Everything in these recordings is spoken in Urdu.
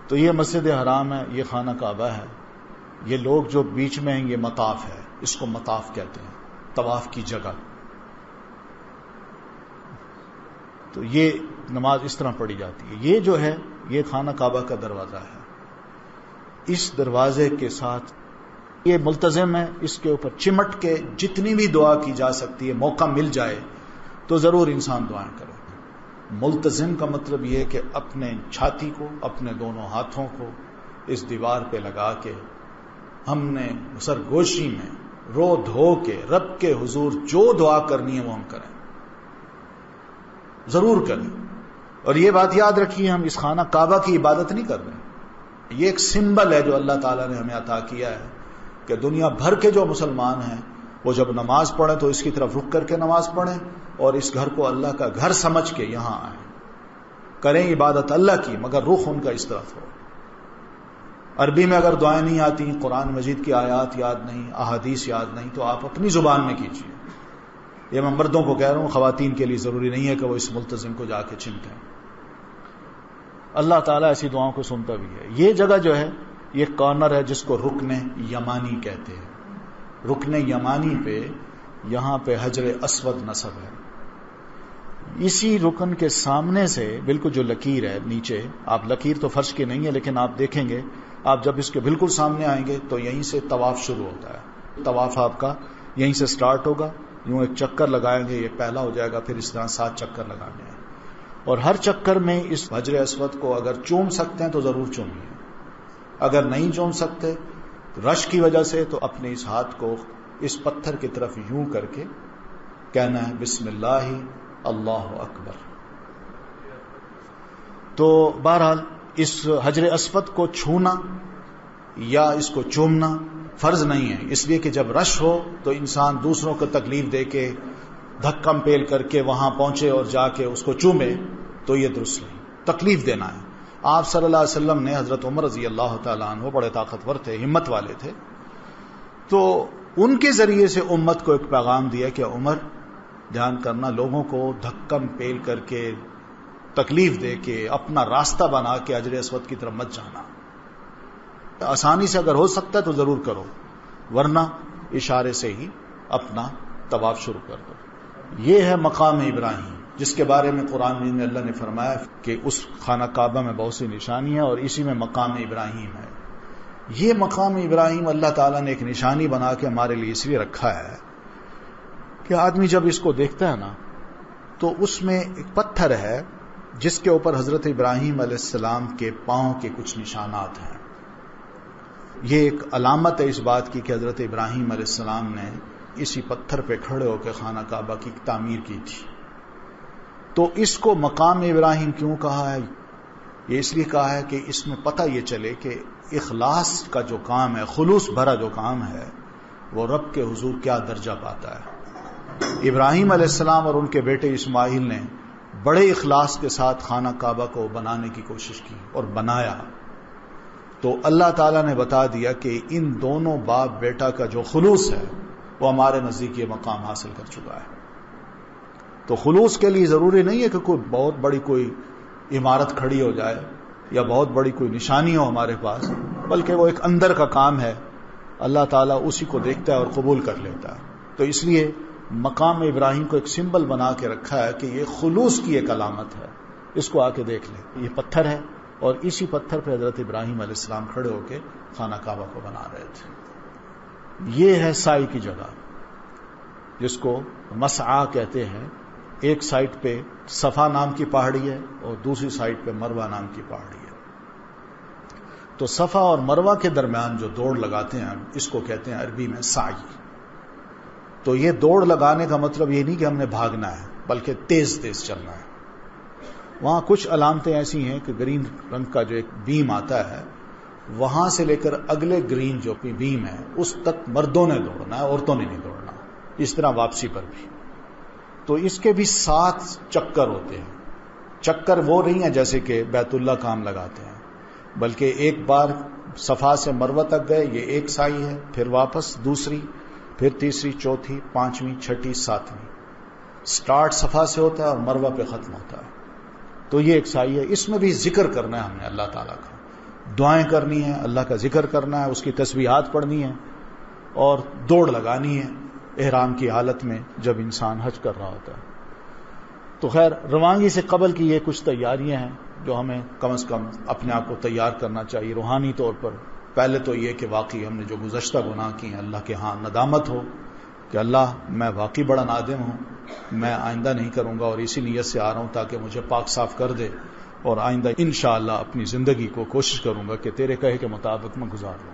تو یہ مسجد حرام ہے، یہ خانہ کعبہ ہے، یہ لوگ جو بیچ میں ہیں یہ مطاف ہے، اس کو مطاف کہتے ہیں، طواف کی جگہ. تو یہ نماز اس طرح پڑھی جاتی ہے. یہ جو ہے یہ خانہ کعبہ کا دروازہ ہے. اس دروازے کے ساتھ یہ ملتزم ہے، اس کے اوپر چمٹ کے جتنی بھی دعا کی جا سکتی ہے، موقع مل جائے تو ضرور انسان دعائیں کرے. ملتزم کا مطلب یہ ہے کہ اپنے چھاتی کو، اپنے دونوں ہاتھوں کو اس دیوار پہ لگا کے ہم نے سرگوشی میں رو دھو کے رب کے حضور جو دعا کرنی ہے وہ ہم کریں، ضرور کریں. اور یہ بات یاد رکھیے، ہم اس خانہ کعبہ کی عبادت نہیں کر رہے. یہ ایک سمبل ہے جو اللہ تعالیٰ نے ہمیں عطا کیا ہے کہ دنیا بھر کے جو مسلمان ہیں وہ جب نماز پڑھیں تو اس کی طرف رخ کر کے نماز پڑھیں اور اس گھر کو اللہ کا گھر سمجھ کے یہاں آئیں، کریں عبادت اللہ کی، مگر رخ ان کا اس طرف ہو. عربی میں اگر دعائیں نہیں آتی، قرآن مجید کی آیات یاد نہیں، احادیث یاد نہیں، تو آپ اپنی زبان میں کیجیے. یہ میں مردوں کو کہہ رہا ہوں، خواتین کے لیے ضروری نہیں ہے کہ وہ اس ملتزم کو جا کے چمٹیں. اللہ تعالیٰ ایسی دعاؤں کو سنتا بھی ہے. یہ جگہ جو ہے یہ کارنر ہے جس کو رکن یمانی کہتے ہیں. رکن یمانی پہ یہاں پہ حجر اسود نصب ہے. اسی رکن کے سامنے سے بالکل جو لکیر ہے نیچے، آپ لکیر تو فرش کی نہیں ہے لیکن آپ دیکھیں گے، آپ جب اس کے بالکل سامنے آئیں گے تو یہیں سے طواف شروع ہوتا ہے. طواف آپ کا یہیں سے سٹارٹ ہوگا. یوں ایک چکر لگائیں گے، یہ پہلا ہو جائے گا، پھر اس طرح 7 چکر لگانے ہیں. اور ہر چکر میں اس حجر اسود کو اگر چوم سکتے ہیں تو ضرور چومیے. اگر نہیں چوم سکتے رش کی وجہ سے تو اپنے اس ہاتھ کو اس پتھر کی طرف یوں کر کے کہنا ہے بسم اللہ اللہ اکبر. تو بہرحال اس حجر اسود کو چھونا یا اس کو چومنا فرض نہیں ہے، اس لیے کہ جب رش ہو تو انسان دوسروں کو تکلیف دے کے دھکم پیل کر کے وہاں پہنچے اور جا کے اس کو چومے تو یہ درست نہیں، تکلیف دینا ہے. آپ صلی اللہ علیہ وسلم نے حضرت عمر رضی اللہ تعالیٰ عنہ بڑے طاقتور تھے، ہمت والے تھے، تو ان کے ذریعے سے امت کو ایک پیغام دیا کہ عمر دھیان کرنا، لوگوں کو دھکم پیل کر کے تکلیف دے کے اپنا راستہ بنا کے حجر اسود کی طرف مت جانا. آسانی سے اگر ہو سکتا ہے تو ضرور کرو، ورنہ اشارے سے ہی اپنا طواف شروع کر دو. یہ ہے مقام ابراہیم، جس کے بارے میں قرآن میں اللہ نے فرمایا کہ اس خانہ کعبہ میں بہت سی نشانی ہیں اور اسی میں مقام ابراہیم ہے. یہ مقام ابراہیم اللہ تعالیٰ نے ایک نشانی بنا کے ہمارے لیے اس لیے رکھا ہے کہ آدمی جب اس کو دیکھتا ہے نا تو اس میں ایک پتھر ہے جس کے اوپر حضرت ابراہیم علیہ السلام کے پاؤں کے کچھ نشانات ہیں. یہ ایک علامت ہے اس بات کی کہ حضرت ابراہیم علیہ السلام نے اسی پتھر پہ کھڑے ہو کے خانہ کعبہ کی تعمیر کی تھی. تو اس کو مقام ابراہیم کیوں کہا ہے؟ یہ اس لیے کہا ہے کہ اس میں پتہ یہ چلے کہ اخلاص کا جو کام ہے، خلوص بھرا جو کام ہے، وہ رب کے حضور کیا درجہ پاتا ہے. ابراہیم علیہ السلام اور ان کے بیٹے اسماعیل نے بڑے اخلاص کے ساتھ خانہ کعبہ کو بنانے کی کوشش کی اور بنایا. تو اللہ تعالیٰ نے بتا دیا کہ ان دونوں باپ بیٹا کا جو خلوص ہے وہ ہمارے نزدیک یہ مقام حاصل کر چکا ہے. تو خلوص کے لیے ضروری نہیں ہے کہ کوئی بہت بڑی کوئی عمارت کھڑی ہو جائے یا بہت بڑی کوئی نشانی ہو ہمارے پاس، بلکہ وہ ایک اندر کا کام ہے. اللہ تعالیٰ اسی کو دیکھتا ہے اور قبول کر لیتا ہے. تو اس لیے مقام ابراہیم کو ایک سمبل بنا کے رکھا ہے کہ یہ خلوص کی ایک علامت ہے. اس کو آ کے دیکھ لیں، یہ پتھر ہے اور اسی پتھر پہ حضرت ابراہیم علیہ السلام کھڑے ہو کے خانہ کعبہ کو بنا رہے تھے. یہ ہے سائی کی جگہ جس کو مسعی کہتے ہیں. ایک سائٹ پہ صفا نام کی پہاڑی ہے اور دوسری سائٹ پہ مروہ نام کی پہاڑی ہے. تو صفا اور مروہ کے درمیان جو دوڑ لگاتے ہیں اس کو کہتے ہیں عربی میں سعی. تو یہ دوڑ لگانے کا مطلب یہ نہیں کہ ہم نے بھاگنا ہے بلکہ تیز تیز چلنا ہے. وہاں کچھ علامتیں ایسی ہیں کہ گرین رنگ کا جو ایک بیم آتا ہے وہاں سے لے کر اگلے گرین جو بیم ہے اس تک مردوں نے دوڑنا ہے، عورتوں نے نہیں دوڑنا. اس طرح واپسی پر بھی. تو اس کے بھی 7 چکر ہوتے ہیں. چکر وہ نہیں ہے جیسے کہ بیت اللہ کام لگاتے ہیں، بلکہ ایک بار صفا سے مروہ تک گئے یہ ایک سائی ہے، پھر واپس دوسری، پھر تیسری، چوتھی، پانچویں، چھٹی، ساتویں. سٹارٹ صفا سے ہوتا ہے اور مروہ پہ ختم ہوتا ہے. تو یہ ایک سائی ہے. اس میں بھی ذکر کرنا ہے ہم نے اللہ تعالیٰ کا. دعائیں کرنی ہیں، اللہ کا ذکر کرنا ہے، اس کی تسبیحات پڑھنی ہے اور دوڑ لگانی ہے احرام کی حالت میں جب انسان حج کر رہا ہوتا ہے۔ تو خیر روانگی سے قبل کی یہ کچھ تیاریاں ہیں جو ہمیں کم از کم اپنے آپ کو تیار کرنا چاہیے روحانی طور پر۔ پہلے تو یہ کہ واقعی ہم نے جو گزشتہ گناہ کی ہیں اللہ کے ہاں ندامت ہو کہ اللہ میں واقعی بڑا نادم ہوں، میں آئندہ نہیں کروں گا اور اسی نیت سے آ رہا ہوں تاکہ مجھے پاک صاف کر دے اور آئندہ انشاءاللہ اپنی زندگی کو کوشش کروں گا کہ تیرے کہے کے مطابق میں گزار لوں۔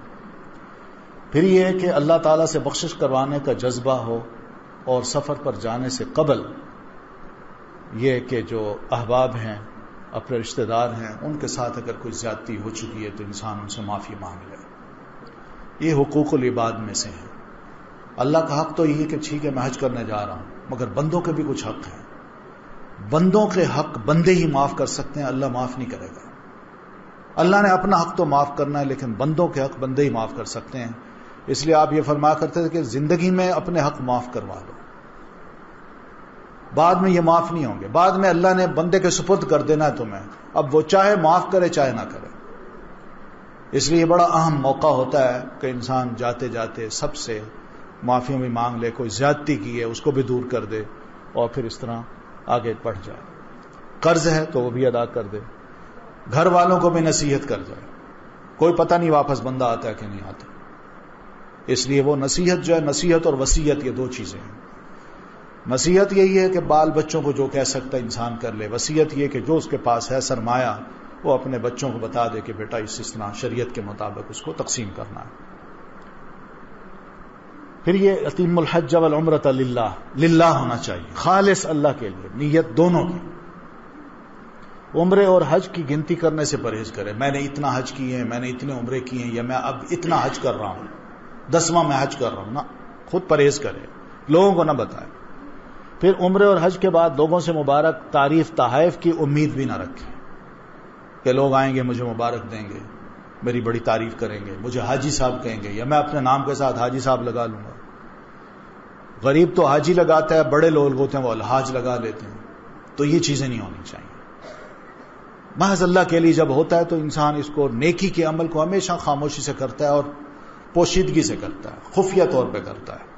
پھر یہ ہے کہ اللہ تعالیٰ سے بخشش کروانے کا جذبہ ہو اور سفر پر جانے سے قبل یہ کہ جو احباب ہیں اپنے رشتہ دار ہیں ان کے ساتھ اگر کوئی زیادتی ہو چکی ہے تو انسان ان سے معافی مانگ لے۔ یہ حقوق العباد میں سے ہے۔ اللہ کا حق تو یہ ہے کہ ٹھیک ہے میں حج کرنے جا رہا ہوں، مگر بندوں کے بھی کچھ حق ہیں۔ بندوں کے حق بندے ہی معاف کر سکتے ہیں، اللہ معاف نہیں کرے گا۔ اللہ نے اپنا حق تو معاف کرنا ہے لیکن بندوں کے حق بندے ہی معاف کر سکتے ہیں۔ اس لیے آپ یہ فرمایا کرتے تھے کہ زندگی میں اپنے حق معاف کروا لو، بعد میں یہ معاف نہیں ہوں گے، بعد میں اللہ نے بندے کے سپرد کر دینا ہے تمہیں، اب وہ چاہے معاف کرے چاہے نہ کرے۔ اس لیے یہ بڑا اہم موقع ہوتا ہے کہ انسان جاتے جاتے سب سے معافی بھی مانگ لے، کوئی زیادتی کی ہے اس کو بھی دور کر دے اور پھر اس طرح آگے بڑھ جائے۔ قرض ہے تو وہ بھی ادا کر دے، گھر والوں کو بھی نصیحت کر جائے، کوئی پتہ نہیں واپس بندہ آتا ہے کہ نہیں آتا۔ اس لیے وہ نصیحت جو ہے، نصیحت اور وصیت یہ دو چیزیں ہیں۔ نصیحت یہی ہے کہ بال بچوں کو جو کہہ سکتا ہے انسان کر لے، وصیت یہ کہ جو اس کے پاس ہے سرمایہ وہ اپنے بچوں کو بتا دے کہ بیٹا اس طرح شریعت کے مطابق اس کو تقسیم کرنا ہے۔ پھر یہ اتم الحج والعمرۃ للہ، للہ ہونا چاہیے، خالص اللہ کے لیے، نیت دونوں کی۔ عمرے اور حج کی گنتی کرنے سے پرہیز کرے، میں نے اتنا حج کیے ہیں، میں نے اتنے عمرے کیے ہیں، یا میں اب اتنا حج کر رہا ہوں، 10واں میں حج کر رہا ہوں، نہ، خود پرہیز کرے، لوگوں کو نہ بتائے۔ پھر عمرے اور حج کے بعد لوگوں سے مبارک تعریف تحائف کی امید بھی نہ رکھیں کہ لوگ آئیں گے مجھے مبارک دیں گے، میری بڑی تعریف کریں گے، مجھے حاجی صاحب کہیں گے، یا میں اپنے نام کے ساتھ حاجی صاحب لگا لوں گا۔ غریب تو حاجی لگاتا ہے، بڑے لوگ ہوتے ہیں وہ الحاج لگا لیتے ہیں، تو یہ چیزیں نہیں ہونی چاہیے۔ محض اللہ کے لیے جب ہوتا ہے تو انسان اس کو نیکی کے عمل کو ہمیشہ خاموشی سے کرتا ہے اور پوشیدگی سے کرتا ہے، خفیہ طور پہ کرتا ہے۔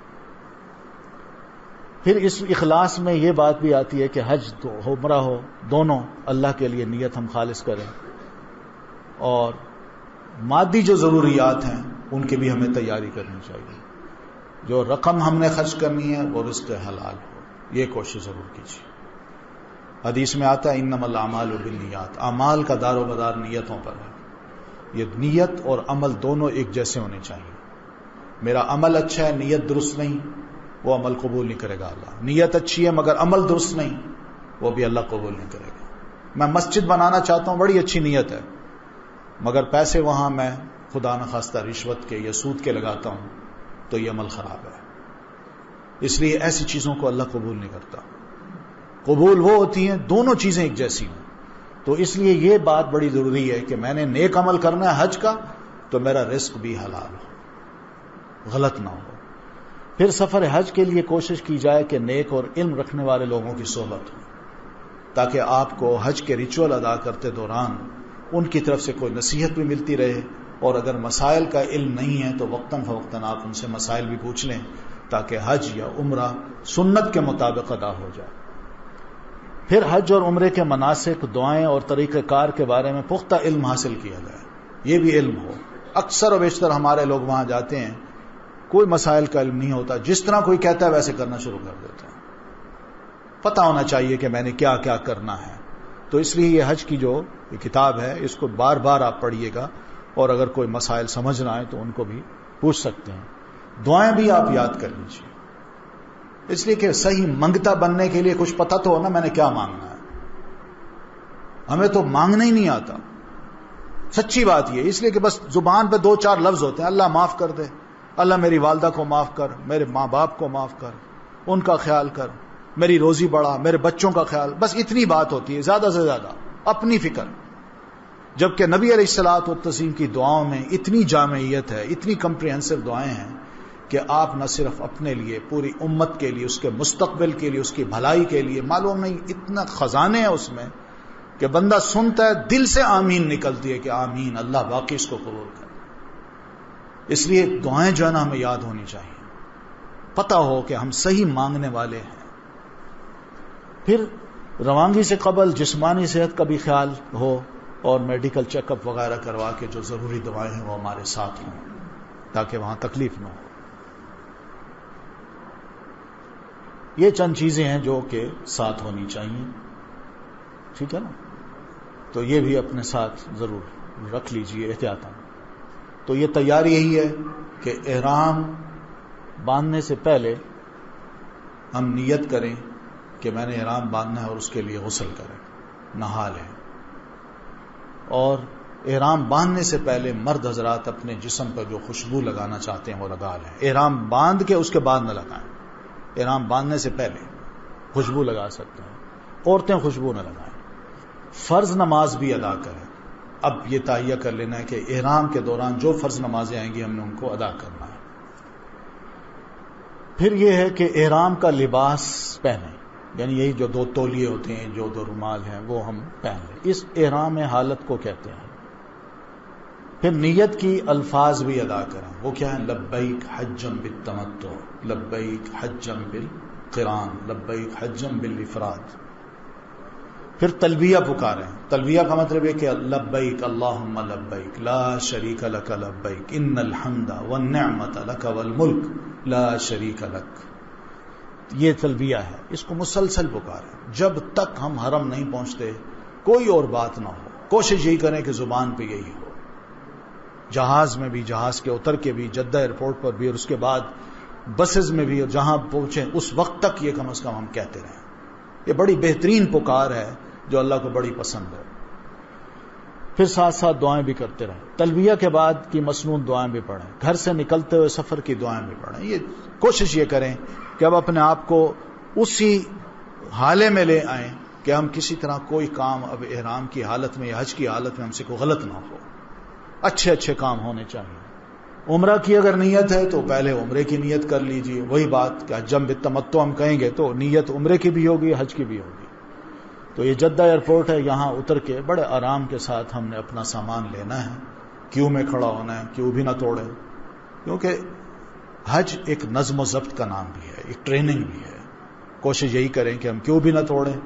پھر اس اخلاص میں یہ بات بھی آتی ہے کہ حج تو عمرہ ہو دونوں اللہ کے لیے نیت ہم خالص کریں، اور مادی جو ضروریات ہیں ان کی بھی ہمیں تیاری کرنی چاہیے۔ جو رقم ہم نے خرچ کرنی ہے وہ رزق حلال ہو، یہ کوشش ضرور کیجیے۔ حدیث میں آتا ہے انما الاعمال بالنیات، اعمال کا دار و مدار نیتوں پر ہے۔ یہ نیت اور عمل دونوں ایک جیسے ہونے چاہیے۔ میرا عمل اچھا ہے، نیت درست نہیں، وہ عمل قبول نہیں کرے گا اللہ۔ نیت اچھی ہے مگر عمل درست نہیں، وہ بھی اللہ قبول نہیں کرے گا۔ میں مسجد بنانا چاہتا ہوں، بڑی اچھی نیت ہے، مگر پیسے وہاں میں خدا نخواستہ رشوت کے یا سود کے لگاتا ہوں تو یہ عمل خراب ہے۔ اس لیے ایسی چیزوں کو اللہ قبول نہیں کرتا۔ قبول وہ ہوتی ہیں دونوں چیزیں ایک جیسی ہوں۔ تو اس لیے یہ بات بڑی ضروری ہے کہ میں نے نیک عمل کرنا ہے حج کا تو میرا رزق بھی حلال ہو، غلط نہ ہو۔ پھر سفر حج کے لیے کوشش کی جائے کہ نیک اور علم رکھنے والے لوگوں کی صحبت ہو، تاکہ آپ کو حج کے ریچول ادا کرتے دوران ان کی طرف سے کوئی نصیحت بھی ملتی رہے، اور اگر مسائل کا علم نہیں ہے تو وقتاً فوقتاً آپ ان سے مسائل بھی پوچھ لیں تاکہ حج یا عمرہ سنت کے مطابق ادا ہو جائے۔ پھر حج اور عمرے کے مناسک، دعائیں اور طریقہ کار کے بارے میں پختہ علم حاصل کیا جائے، یہ بھی علم ہو۔ اکثر و بیشتر ہمارے لوگ وہاں جاتے ہیں، کوئی مسائل کا علم نہیں ہوتا، جس طرح کوئی کہتا ہے ویسے کرنا شروع کر دیتے ہیں۔ پتہ ہونا چاہیے کہ میں نے کیا کیا کرنا ہے۔ تو اس لیے یہ حج کی جو کتاب ہے اس کو بار بار آپ پڑھیے گا، اور اگر کوئی مسائل سمجھ نہ آئے تو ان کو بھی پوچھ سکتے ہیں۔ دعائیں بھی آپ یاد کر لیجیے، اس لیے کہ صحیح منگتا بننے کے لیے کچھ پتہ تو ہو نا میں نے کیا مانگنا ہے۔ ہمیں تو مانگنا ہی نہیں آتا، سچی بات یہ، اس لیے کہ بس زبان پہ 2-4 لفظ ہوتے ہیں، اللہ معاف کر دے، اللہ میری والدہ کو معاف کر، میرے ماں باپ کو معاف کر، ان کا خیال کر، میری روزی بڑھا، میرے بچوں کا خیال، بس اتنی بات ہوتی ہے، زیادہ سے زیادہ اپنی فکر۔ جبکہ نبی علیہ الصلوۃ والتسلیم کی دعاؤں میں اتنی جامعیت ہے، اتنی کمپریہنسو دعائیں ہیں کہ آپ نہ صرف اپنے لیے، پوری امت کے لیے، اس کے مستقبل کے لیے، اس کی بھلائی کے لیے، معلوم نہیں اتنا خزانے ہیں اس میں کہ بندہ سنتا ہے دل سے آمین نکلتی ہے کہ آمین، اللہ باقی اس کو قبول کرے. اس لیے دعائیں جو ہے نا ہمیں یاد ہونی چاہیے، پتہ ہو کہ ہم صحیح مانگنے والے ہیں. پھر روانگی سے قبل جسمانی صحت کا بھی خیال ہو اور میڈیکل چیک اپ وغیرہ کروا کے جو ضروری دوائیں ہیں وہ ہمارے ساتھ ہوں تاکہ وہاں تکلیف نہ ہو. یہ چند چیزیں ہیں جو کہ ساتھ ہونی چاہیے، ٹھیک ہے نا. تو یہ بھی اپنے ساتھ ضرور رکھ لیجئے احتیاطاً. تو یہ تیاری یہی ہے کہ احرام باندھنے سے پہلے ہم نیت کریں کہ میں نے احرام باندھنا ہے اور اس کے لیے غسل کریں، نہا لیں. اور احرام باندھنے سے پہلے مرد حضرات اپنے جسم پر جو خوشبو لگانا چاہتے ہیں وہ لگا لیں. احرام باندھ کے اس کے بعد نہ لگائیں، احرام باندھنے سے پہلے خوشبو لگا سکتے ہیں. عورتیں خوشبو نہ لگائیں. فرض نماز بھی ادا کریں. اب یہ تہیہ کر لینا ہے کہ احرام کے دوران جو فرض نمازیں آئیں گی ہم نے ان کو ادا کرنا ہے. پھر یہ ہے کہ احرام کا لباس پہنیں، یعنی یہی جو 2 تولیے ہوتے ہیں، جو 2 رومال ہیں وہ ہم پہن لیں. اس احرام حالت کو کہتے ہیں. پھر نیت کی الفاظ بھی ادا کریں. وہ کیا ہے؟ لبیک حجم بالتمتع، لبیک حجم بالقران، لبیک حجم بالافراد. پھر تلبیہ پکاریں. تلبیہ کا مطلب ہے کہ لبیک اللہم لبیک لا شریک لک لبیک ان الحمد والنعمت لک والملک لا شریک لک. یہ تلبیہ ہے، اس کو مسلسل پکاریں جب تک ہم حرم نہیں پہنچتے. کوئی اور بات نہ ہو، کوشش یہی کریں کہ زبان پہ یہی ہو. جہاز میں بھی، جہاز کے اتر کے بھی، جدہ ایئرپورٹ پر بھی، اور اس کے بعد بسز میں بھی، اور جہاں پہنچیں اس وقت تک یہ کم از کم ہم کہتے رہیں. یہ بڑی بہترین پکار ہے جو اللہ کو بڑی پسند ہے. پھر ساتھ ساتھ دعائیں بھی کرتے رہیں. تلبیہ کے بعد کی مسنون دعائیں بھی پڑھیں. گھر سے نکلتے ہوئے سفر کی دعائیں بھی پڑھیں. یہ کوشش یہ کریں کہ اب اپنے آپ کو اسی حالے میں لے آئیں کہ ہم کسی طرح کوئی کام اب احرام کی حالت میں یا حج کی حالت میں ہم سے کوئی غلط نہ ہو. اچھے اچھے کام ہونے چاہیے. عمرہ کی اگر نیت ہے تو پہلے عمرے کی نیت کر لیجیے. وہی بات کہ حجم بالتمتع ہم کہیں گے تو نیت عمرے کی بھی ہوگی، حج کی بھی ہوگی. تو یہ جدہ ایئرپورٹ ہے، یہاں اتر کے بڑے آرام کے ساتھ ہم نے اپنا سامان لینا ہے. کیو میں کھڑا ہونا ہے، کیو بھی نہ توڑیں، کیونکہ حج ایک نظم و ضبط کا نام بھی ہے، ایک ٹریننگ بھی ہے. کوشش یہی کریں کہ ہم کیو بھی نہ توڑیں،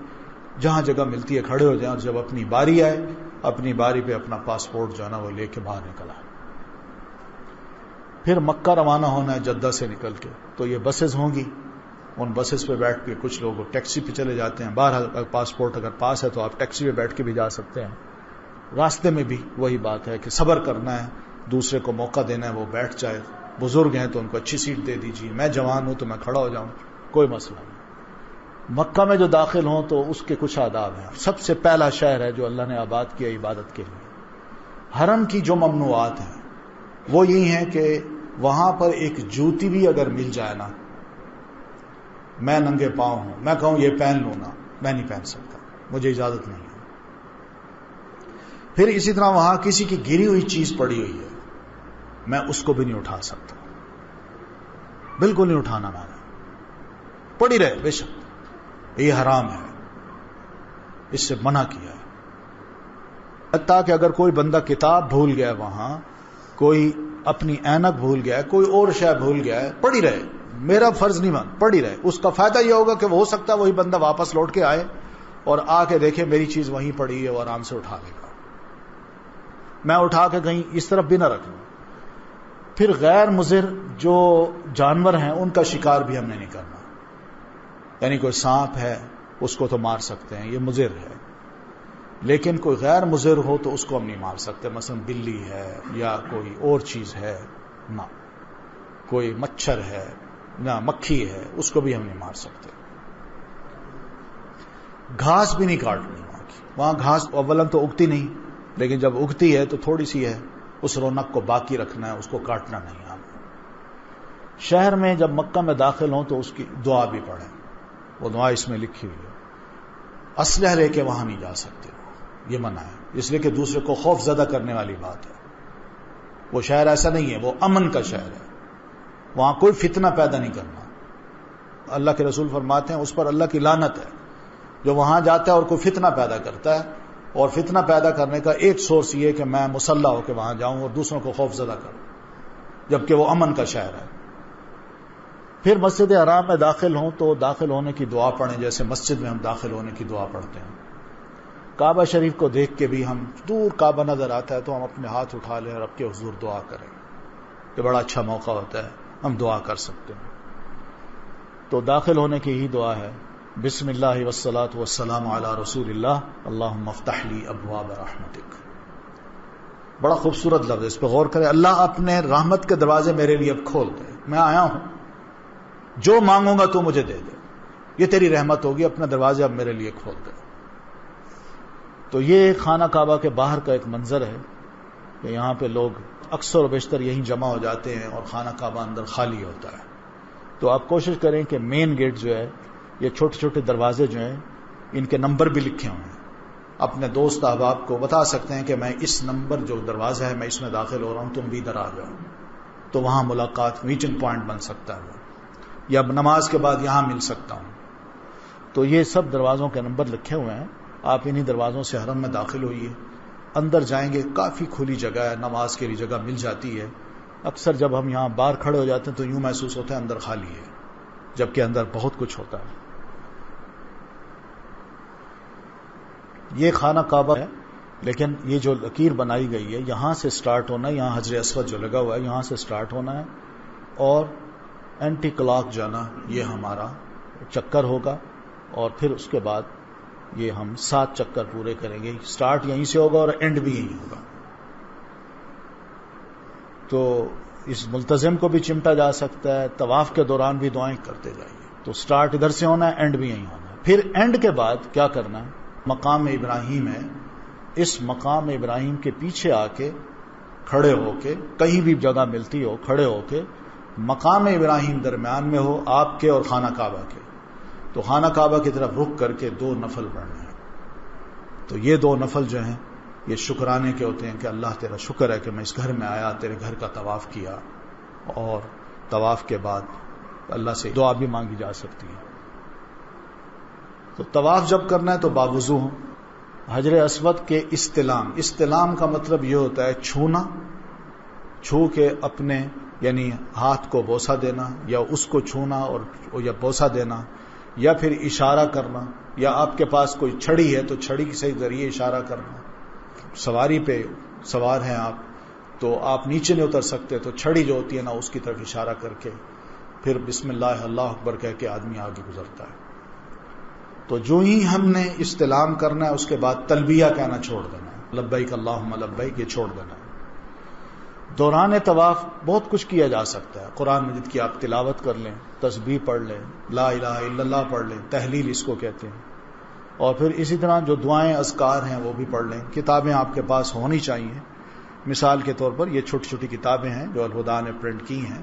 جہاں جگہ ملتی ہے کھڑے ہو جائیں، اور جب اپنی باری آئے اپنی باری پہ اپنا پاسپورٹ جو ہے نا وہ لے کے باہر نکل آئے. پھر مکہ روانہ ہونا ہے جدہ سے نکل کے. تو یہ بسز ہوں گی، ان بسز پہ بیٹھ کے کچھ لوگ ٹیکسی پہ چلے جاتے ہیں. باہر پاسپورٹ اگر پاس ہے تو آپ ٹیکسی پہ بیٹھ کے بھی جا سکتے ہیں. راستے میں بھی وہی بات ہے کہ صبر کرنا ہے، دوسرے کو موقع دینا ہے وہ بیٹھ جائے. بزرگ ہیں تو ان کو اچھی سیٹ دے دیجیے. میں جوان ہوں تو میں کھڑا ہو جاؤں، کوئی مسئلہ نہیں. مکہ میں جو داخل ہوں تو اس کے کچھ آداب ہیں. سب سے پہلا شہر ہے جو اللہ نے آباد کیا عبادت کے لیے. حرم کی جو ممنوعات ہیں وہ یہی ہیں کہ وہاں پر ایک جوتی بھی اگر مل جائے نا، میں ننگے پاؤں ہوں، میں کہوں یہ پہن لوں نا، میں نہیں پہن سکتا، مجھے اجازت نہیں ہے. پھر اسی طرح وہاں کسی کی گری ہوئی چیز پڑی ہوئی ہے، میں اس کو بھی نہیں اٹھا سکتا، بالکل نہیں اٹھانا. میں نے پڑی رہے بے شک، یہ حرام ہے، اس سے منع کیا ہے. حتیٰ کہ اگر کوئی بندہ کتاب بھول گیا وہاں، کوئی اپنی اینک بھول گیا ہے، کوئی اور شے بھول گیا ہے، پڑی رہے. میرا فرض نہیں مان، پڑی رہے. اس کا فائدہ یہ ہوگا کہ وہ ہو سکتا ہے وہی بندہ واپس لوٹ کے آئے اور آ کے دیکھے میری چیز وہیں پڑی ہے، وہ آرام سے اٹھا لے گا. میں اٹھا کے کہیں اس طرف بھی نہ رکھ لوں. پھر غیر مضر جو جانور ہیں ان کا شکار بھی ہم نے نہیں کرنا. یعنی کوئی سانپ ہے اس کو تو مار سکتے ہیں، یہ مضر ہے، لیکن کوئی غیر مضر ہو تو اس کو ہم نہیں مار سکتے. مثلا بلی ہے یا کوئی اور چیز ہے، نہ کوئی مچھر ہے، نہ مکھی ہے، اس کو بھی ہم نہیں مار سکتے. گھاس بھی نہیں کاٹنی وہاں گھاس اولاً تو اگتی نہیں، لیکن جب اگتی ہے تو تھوڑی سی ہے، اس رونق کو باقی رکھنا ہے، اس کو کاٹنا نہیں. ہم شہر میں جب مکہ میں داخل ہوں تو اس کی دعا بھی پڑھیں. وہ دعا اس میں لکھی ہوئی ہے. اسلحہ لے کے وہاں نہیں جا سکتے، یہ منع ہے، اس لیے کہ دوسرے کو خوف زدہ کرنے والی بات ہے. وہ شہر ایسا نہیں ہے، وہ امن کا شہر ہے، وہاں کوئی فتنہ پیدا نہیں کرنا. اللہ کے رسول فرماتے ہیں اس پر اللہ کی لعنت ہے جو وہاں جاتا ہے اور کوئی فتنہ پیدا کرتا ہے اور فتنہ پیدا کرنے کا ایک سورس یہ کہ میں مسلح ہو کے وہاں جاؤں اور دوسروں کو خوف زدہ کروں، جبکہ وہ امن کا شہر ہے۔ پھر مسجد حرام میں داخل ہوں تو داخل ہونے کی دعا پڑھیں، جیسے مسجد میں ہم داخل ہونے کی دعا پڑھتے ہیں۔ کعبہ شریف کو دیکھ کے بھی ہم دور کعبہ نظر آتا ہے تو ہم اپنے ہاتھ اٹھا لیں اور رب کے حضور دعا کریں، یہ بڑا اچھا موقع ہوتا ہے، ہم دعا کر سکتے ہیں۔ تو داخل ہونے کی ہی دعا ہے، بسم اللہ والصلاۃ والسلام علی رسول اللہ اللہم افتح لی ابواب رحمتک۔ بڑا خوبصورت لفظ ہے، اس پہ غور کریں۔ اللہ اپنے رحمت کے دروازے میرے لیے اب کھول دے، میں آیا ہوں، جو مانگوں گا تو مجھے دے دے، یہ تیری رحمت ہوگی، اپنے دروازے اب میرے لیے کھول دے۔ تو یہ خانہ کعبہ کے باہر کا ایک منظر ہے کہ یہاں پہ لوگ اکثر و بیشتر یہیں جمع ہو جاتے ہیں اور خانہ کعبہ اندر خالی ہوتا ہے۔ تو آپ کوشش کریں کہ مین گیٹ جو ہے، یہ چھوٹے چھوٹے دروازے جو ہیں ان کے نمبر بھی لکھے ہوئے ہیں، اپنے دوست احباب کو بتا سکتے ہیں کہ میں اس نمبر جو دروازہ ہے میں اس میں داخل ہو رہا ہوں، تم بھی ادھر آ جاؤ، تو وہاں ملاقات میٹنگ پوائنٹ بن سکتا ہے، یا نماز کے بعد یہاں مل سکتا ہوں۔ تو یہ سب دروازوں کے نمبر لکھے ہوئے ہیں، آپ انہی دروازوں سے حرم میں داخل ہوئیے، اندر جائیں گے، کافی کھلی جگہ ہے، نماز کے لیے جگہ مل جاتی ہے۔ اکثر جب ہم یہاں باہر کھڑے ہو جاتے ہیں تو یوں محسوس ہوتا ہے اندر خالی ہے، جبکہ اندر بہت کچھ ہوتا ہے۔ یہ خانہ کعبہ ہے، لیکن یہ جو لکیر بنائی گئی ہے یہاں سے سٹارٹ ہونا ہے، یہاں حجر اسود جو لگا ہوا ہے یہاں سے سٹارٹ ہونا ہے، اور اینٹی کلاک جانا یہ ہمارا چکر ہوگا، اور پھر اس کے بعد یہ ہم 7 چکر پورے کریں گے، سٹارٹ یہیں سے ہوگا اور اینڈ بھی یہیں ہوگا۔ تو اس ملتزم کو بھی چمٹا جا سکتا ہے، طواف کے دوران بھی دعائیں کرتے جائیے۔ تو سٹارٹ ادھر سے ہونا ہے، اینڈ بھی یہیں ہونا ہے۔ پھر اینڈ کے بعد کیا کرنا ہے، مقام ابراہیم ہے، اس مقام ابراہیم کے پیچھے آ کے کھڑے ہو کے، کہیں بھی جگہ ملتی ہو کھڑے ہو کے، مقام ابراہیم درمیان میں ہو آپ کے اور خانہ کعبہ کے، تو خانہ کعبہ کی طرف رخ کر کے 2 نفل پڑھنے ہیں۔ تو یہ 2 نفل جو ہیں یہ شکرانے کے ہوتے ہیں کہ اللہ تیرا شکر ہے کہ میں اس گھر میں آیا، تیرے گھر کا طواف کیا، اور طواف کے بعد اللہ سے دعا بھی مانگی جا سکتی ہے۔ تو طواف جب کرنا ہے تو باوضو ہوں، حجر اسود کے استلام کا مطلب یہ ہوتا ہے چھونا، چھو کے اپنے یعنی ہاتھ کو بوسہ دینا، یا اس کو چھونا اور یا بوسہ دینا، یا پھر اشارہ کرنا، یا آپ کے پاس کوئی چھڑی ہے تو چھڑی کے ذریعے اشارہ کرنا۔ سواری پہ سوار ہیں آپ تو آپ نیچے نہیں اتر سکتے تو چھڑی جو ہوتی ہے نا اس کی طرف اشارہ کر کے پھر بسم اللہ اللہ اکبر کہہ کے آدمی آگے گزرتا ہے۔ تو جو ہی ہم نے استلام کرنا ہے اس کے بعد تلبیہ کہنا چھوڑ دینا ہے، لبیک اللہم لبیک، یہ چھوڑ دینا ہے۔ دوران طواف بہت کچھ کیا جا سکتا ہے، قرآن مجید کی آپ تلاوت کر لیں، تسبیح پڑھ لیں، لا الہ الا اللہ پڑھ لیں، تحلیل اس کو کہتے ہیں، اور پھر اسی طرح جو دعائیں اذکار ہیں وہ بھی پڑھ لیں۔ کتابیں آپ کے پاس ہونی چاہیے، مثال کے طور پر یہ چھوٹی چھوٹی کتابیں ہیں جو الہدیٰ نے پرنٹ کی ہیں،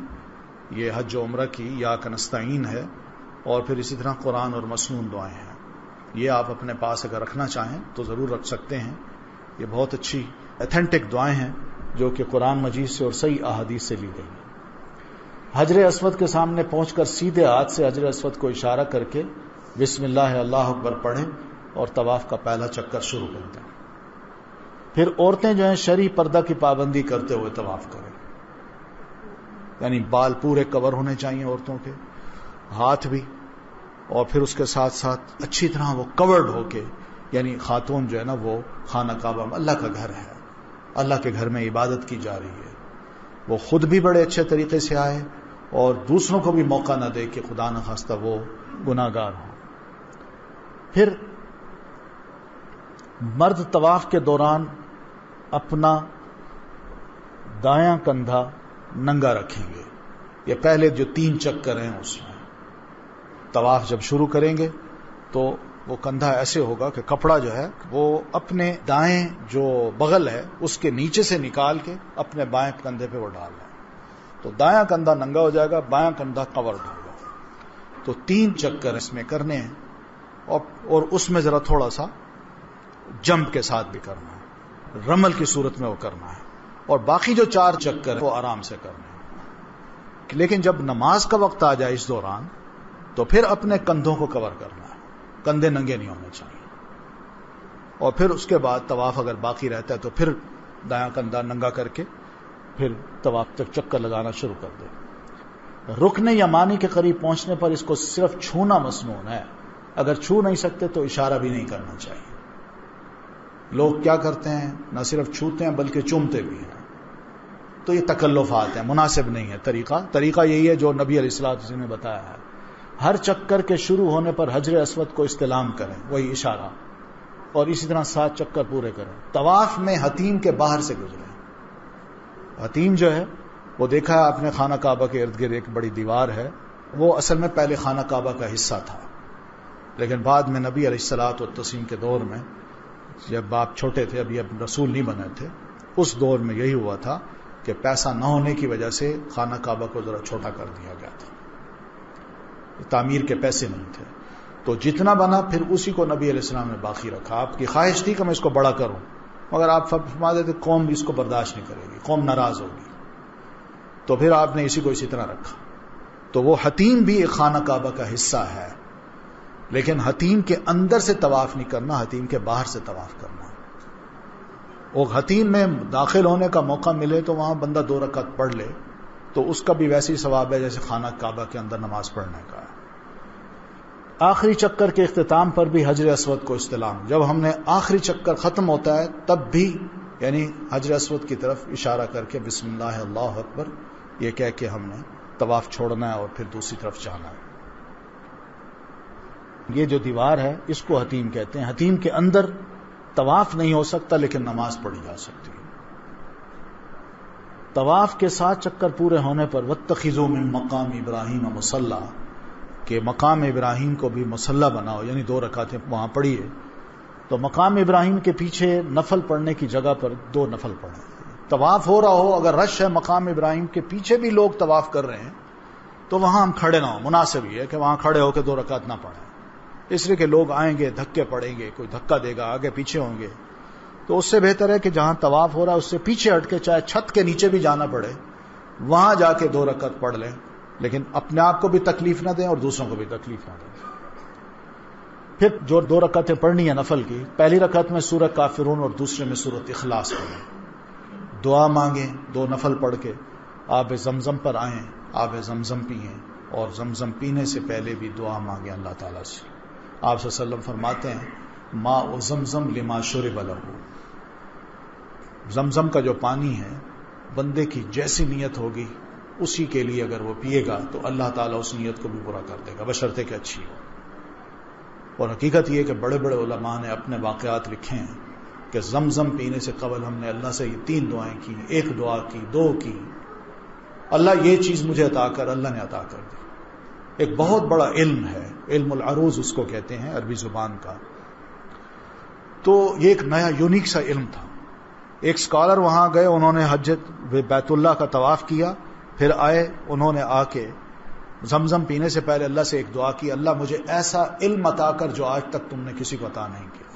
یہ حج و عمرہ کی یا کنستعین ہے، اور پھر اسی طرح قرآن اور مسنون دعائیں ہیں، یہ آپ اپنے پاس اگر رکھنا چاہیں تو ضرور رکھ سکتے ہیں۔ یہ بہت اچھی ایتھینٹک دعائیں ہیں جو کہ قرآن مجید سے اور صحیح احادیث سے لی گئی ہیں۔ حجر اسود کے سامنے پہنچ کر سیدھے ہاتھ سے حجر اسود کو اشارہ کر کے بسم اللہ اللہ اکبر پڑھیں اور طواف کا پہلا چکر شروع کر دیں۔ پھر عورتیں جو ہیں شرعی پردہ کی پابندی کرتے ہوئے طواف کریں، یعنی بال پورے کور ہونے چاہیے عورتوں کے، ہاتھ بھی، اور پھر اس کے ساتھ ساتھ اچھی طرح وہ کورڈ ہو کے، یعنی خاتون جو ہے نا وہ خانہ کعبہ میں اللہ کا گھر ہے، اللہ کے گھر میں عبادت کی جا رہی ہے، وہ خود بھی بڑے اچھے طریقے سے آئے اور دوسروں کو بھی موقع نہ دے کہ خدا نخواستہ وہ گناہ گار ہوں۔ پھر مرد طواف کے دوران اپنا دایاں کندھا ننگا رکھیں گے، یہ پہلے جو 3 چکر ہیں اس میں طواف جب شروع کریں گے تو وہ کندھا ایسے ہوگا کہ کپڑا جو ہے وہ اپنے دائیں جو بغل ہے اس کے نیچے سے نکال کے اپنے بائیں کندھے پہ وہ ڈال دیں، تو دایاں کندھا ننگا ہو جائے گا، بایاں کندھا کورڈ ہوگا۔ تو 3 چکر اس میں کرنے ہیں، اور اس میں ذرا تھوڑا سا جمپ کے ساتھ بھی کرنا ہے، رمل کی صورت میں وہ کرنا ہے، اور باقی جو 4 چکر وہ آرام سے کرنا ہے۔ لیکن جب نماز کا وقت آ جائے اس دوران تو پھر اپنے کندھوں کو کور کرنا ہے، کندھے ننگے نہیں ہونے چاہیے۔ اور پھر اس کے بعد طواف اگر باقی رہتا ہے تو پھر دایاں کندھا ننگا کر کے پھر طواف تک چکر لگانا شروع کر دے. رکن یمانی کے قریب پہنچنے پر اس کو صرف چھونا مسنون ہے. اگر چھو نہیں سکتے تو اشارہ بھی نہیں کرنا چاہیے. لوگ کیا کرتے ہیں، نہ صرف چھوتے ہیں بلکہ چومتے بھی ہیں. تو یہ تکلفات ہیں، مناسب نہیں ہے. طریقہ یہی ہے جو نبی علیہ الصلوۃ والسلام نے بتایا ہے. ہر چکر کے شروع ہونے پر حجر اسود کو استلام کریں، وہی اشارہ، اور اسی طرح 7 چکر پورے کریں. طواف میں حتیم کے باہر سے گزریں. حتیم جو ہے وہ دیکھا ہے آپ نے، خانہ کعبہ کے ارد گرد ایک بڑی دیوار ہے. وہ اصل میں پہلے خانہ کعبہ کا حصہ تھا، لیکن بعد میں نبی علیہ الصلوۃ والتسلیم کے دور میں، جب آپ چھوٹے تھے، ابھی اب رسول نہیں بنے تھے، اس دور میں یہی ہوا تھا کہ پیسہ نہ ہونے کی وجہ سے خانہ کعبہ کو ذرا چھوٹا کر دیا گیا تھا. تعمیر کے پیسے نہیں تھے، تو جتنا بنا پھر اسی کو نبی علیہ السلام نے باقی رکھا. آپ کی خواہش تھی کہ میں اس کو بڑا کروں، مگر آپ فرما دیتے قوم بھی اس کو برداشت نہیں کرے گی، قوم ناراض ہوگی، تو پھر آپ نے اسی کو اسی طرح رکھا. تو وہ حتیم بھی ایک خانہ کعبہ کا حصہ ہے، لیکن حتیم کے اندر سے طواف نہیں کرنا، حتیم کے باہر سے طواف کرنا. وہ حتیم میں داخل ہونے کا موقع ملے تو وہاں بندہ 2 رکعت پڑھ لے تو اس کا بھی ویسے ہی ثواب ہے جیسے خانہ کعبہ کے اندر نماز پڑھنے کا ہے. آخری چکر کے اختتام پر بھی حجر اسود کو استلام. جب ہم نے آخری چکر ختم ہوتا ہے تب بھی یعنی حجر اسود کی طرف اشارہ کر کے بسم اللہ اللہ اکبر یہ کہہ کے ہم نے طواف چھوڑنا ہے اور پھر دوسری طرف جانا ہے. یہ جو دیوار ہے اس کو حتیم کہتے ہیں. حتیم کے اندر طواف نہیں ہو سکتا لیکن نماز پڑھی جا سکتی ہے. طواف کے 7 چکر پورے ہونے پر واتخذوا من مقام ابراہیم مصلی، کہ مقام ابراہیم کو بھی مصلی بناؤ، یعنی 2 رکعتیں وہاں پڑھیے. تو مقام ابراہیم کے پیچھے نفل پڑھنے کی جگہ پر 2 نفل پڑھیں. طواف ہو رہا ہو، اگر رش ہے مقام ابراہیم کے پیچھے بھی لوگ طواف کر رہے ہیں تو وہاں ہم کھڑے نہ ہوں. مناسب یہ ہے کہ وہاں کھڑے ہو کے 2 رکعت نہ پڑھیں، اس لیے کہ لوگ آئیں گے، دھکے پڑیں گے، کوئی دھکا دے گا، آگے پیچھے ہوں گے. تو اس سے بہتر ہے کہ جہاں طواف ہو رہا ہے اس سے پیچھے ہٹ کے، چاہے چھت کے نیچے بھی جانا پڑے، وہاں جا کے 2 رکعت پڑھ لیں، لیکن اپنے آپ کو بھی تکلیف نہ دیں اور دوسروں کو بھی تکلیف نہ دیں. پھر جو 2 رکعتیں پڑھنی ہیں نفل کی، پہلی رکعت میں سورہ کافرون اور دوسرے میں سورہ اخلاص پڑھیں. دعا مانگیں 2 نفل پڑھ کے، آب زمزم پر آئیں، آب زمزم پئیں، اور زمزم پینے سے پہلے بھی دعا مانگیں اللہ تعالیٰ سے. آپ صلی اللہ علیہ وسلم فرماتے ہیں ماء زمزم لما شرب لہ، زمزم کا جو پانی ہے بندے کی جیسی نیت ہوگی اسی کے لیے اگر وہ پیے گا تو اللہ تعالیٰ اس نیت کو بھی پورا کر دے گا، بشرطے کہ اچھی ہو. اور حقیقت یہ کہ بڑے بڑے علماء نے اپنے واقعات لکھے ہیں کہ زمزم پینے سے قبل ہم نے اللہ سے یہ 3 دعائیں کی، 1 دعا کی، 2 کی، اللہ یہ چیز مجھے عطا کر، اللہ نے عطا کر دی. ایک بہت بڑا علم ہے، علم العروض اس کو کہتے ہیں عربی زبان کا. تو یہ ایک نیا یونیک سا علم تھا. ایک سکالر وہاں گئے، انہوں نے حج بیت اللہ کا طواف کیا، پھر آئے، انہوں نے آ کے زمزم پینے سے پہلے اللہ سے ایک دعا کی، اللہ مجھے ایسا علم عطا کر جو آج تک تم نے کسی کو عطا نہیں کیا.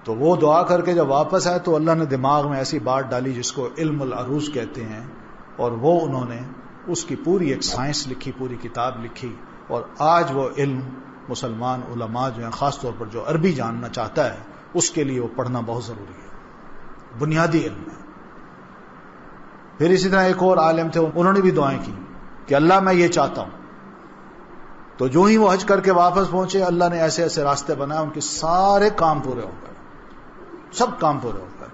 تو وہ دعا کر کے جب واپس آئے تو اللہ نے دماغ میں ایسی بات ڈالی جس کو علم العروض کہتے ہیں، اور وہ انہوں نے اس کی پوری ایک سائنس لکھی، پوری کتاب لکھی. اور آج وہ علم مسلمان علماء جو ہیں، خاص طور پر جو عربی جاننا چاہتا ہے اس کے لیے وہ پڑھنا بہت ضروری ہے، بنیادی علم ہے. پھر اسی طرح ایک اور عالم تھے، انہوں نے بھی دعائیں کی کہ اللہ میں یہ چاہتا ہوں. تو جو ہی وہ حج کر کے واپس پہنچے، اللہ نے ایسے ایسے راستے بنائے، ان کے سارے کام پورے ہو گئے، سب کام پورے ہو گئے.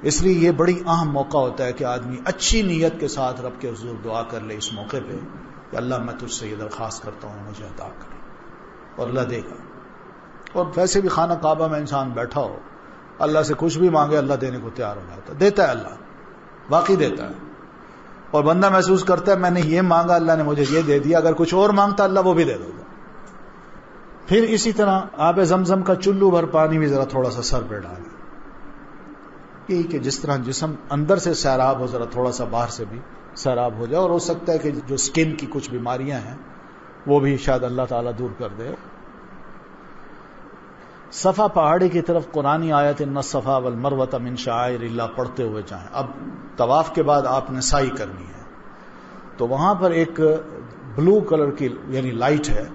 اس لیے یہ بڑی اہم موقع ہوتا ہے کہ آدمی اچھی نیت کے ساتھ رب کے حضور دعا کر لے اس موقع پہ کہ اللہ میں تجھ سے یہ درخواست کرتا ہوں مجھے عطا کر، اور اللہ دے گا. اور ویسے بھی خانہ کعبہ میں انسان بیٹھا ہو، اللہ سے کچھ بھی مانگے اللہ دینے کو تیار ہو جاتا ہے، دیتا ہے اللہ، واقعی دیتا ہے. اور بندہ محسوس کرتا ہے میں نے یہ مانگا اللہ نے مجھے یہ دے دیا، اگر کچھ اور مانگتا اللہ وہ بھی دے دے گا. پھر اسی طرح آب زمزم کا چلو بھر پانی بھی ذرا تھوڑا سا سر پہ ڈالیں، یہی کہ جس طرح جسم اندر سے سیراب ہو، ذرا تھوڑا سا باہر سے بھی سیراب ہو جائے. اور ہو سکتا ہے کہ جو سکن کی کچھ بیماریاں ہیں وہ بھی شاید اللہ تعالیٰ دور کر دے. صفا پہاڑی کی طرف قرآنی آیت ان الصفا والمروۃ من شعائر اللہ پڑھتے ہوئے جائیں. اب طواف کے بعد آپ نے سعی کرنی ہے، تو وہاں پر ایک بلو کلر کی یعنی لائٹ ہے،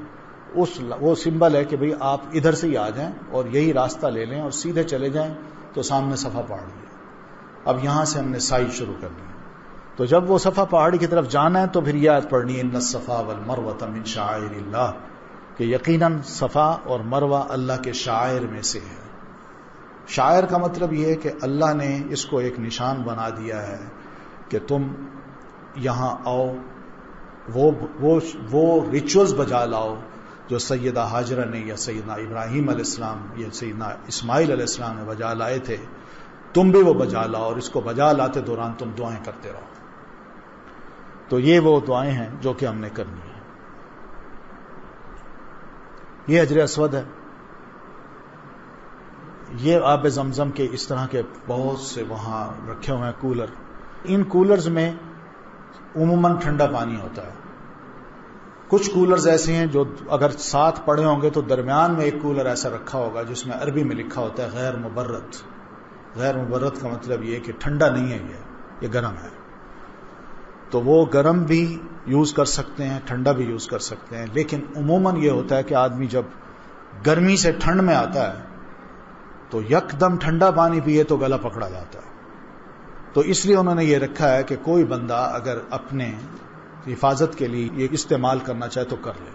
وہ سمبل ہے کہ بھئی آپ ادھر سے ہی آ جائیں اور یہی راستہ لے لیں اور سیدھے چلے جائیں تو سامنے صفا پہاڑی ہے. اب یہاں سے ہم نے سعی شروع کرنی ہے. تو جب وہ صفا پہاڑی کی طرف جانا ہے تو پھر یہ آیت پڑھنی ہے ان الصفا والمروۃ من شعائر اللہ، کہ یقیناً صفا اور مروہ اللہ کے شعائر میں سے ہے. شاعر کا مطلب یہ ہے کہ اللہ نے اس کو ایک نشان بنا دیا ہے کہ تم یہاں آؤ، وہ ریچولز بجا لاؤ جو سیدہ ہاجرہ نے یا سیدنا ابراہیم علیہ السلام یا سیدنا اسماعیل علیہ السلام نے بجا لائے تھے، تم بھی وہ بجا لاؤ اور اس کو بجا لاتے دوران تم دعائیں کرتے رہو. تو یہ وہ دعائیں ہیں جو کہ ہم نے کرنی ہیں. یہ حجر اسود ہے. یہ آب زمزم کے اس طرح کے بہت سے وہاں رکھے ہوئے ہیں کولر. ان کولرز میں عموماً ٹھنڈا پانی ہوتا ہے. کچھ کولرز ایسے ہیں جو اگر ساتھ پڑے ہوں گے تو درمیان میں ایک کولر ایسا رکھا ہوگا جس میں عربی میں لکھا ہوتا ہے غیر مبرد. غیر مبرد کا مطلب یہ کہ ٹھنڈا نہیں ہے، یہ گرم ہے. تو وہ گرم بھی یوز کر سکتے ہیں، ٹھنڈا بھی یوز کر سکتے ہیں. لیکن عموماً یہ ہوتا ہے کہ آدمی جب گرمی سے ٹھنڈ میں آتا ہے تو یکدم ٹھنڈا پانی پیے تو گلا پکڑا جاتا ہے. تو اس لیے انہوں نے یہ رکھا ہے کہ کوئی بندہ اگر اپنے حفاظت کے لیے یہ استعمال کرنا چاہے تو کر لے.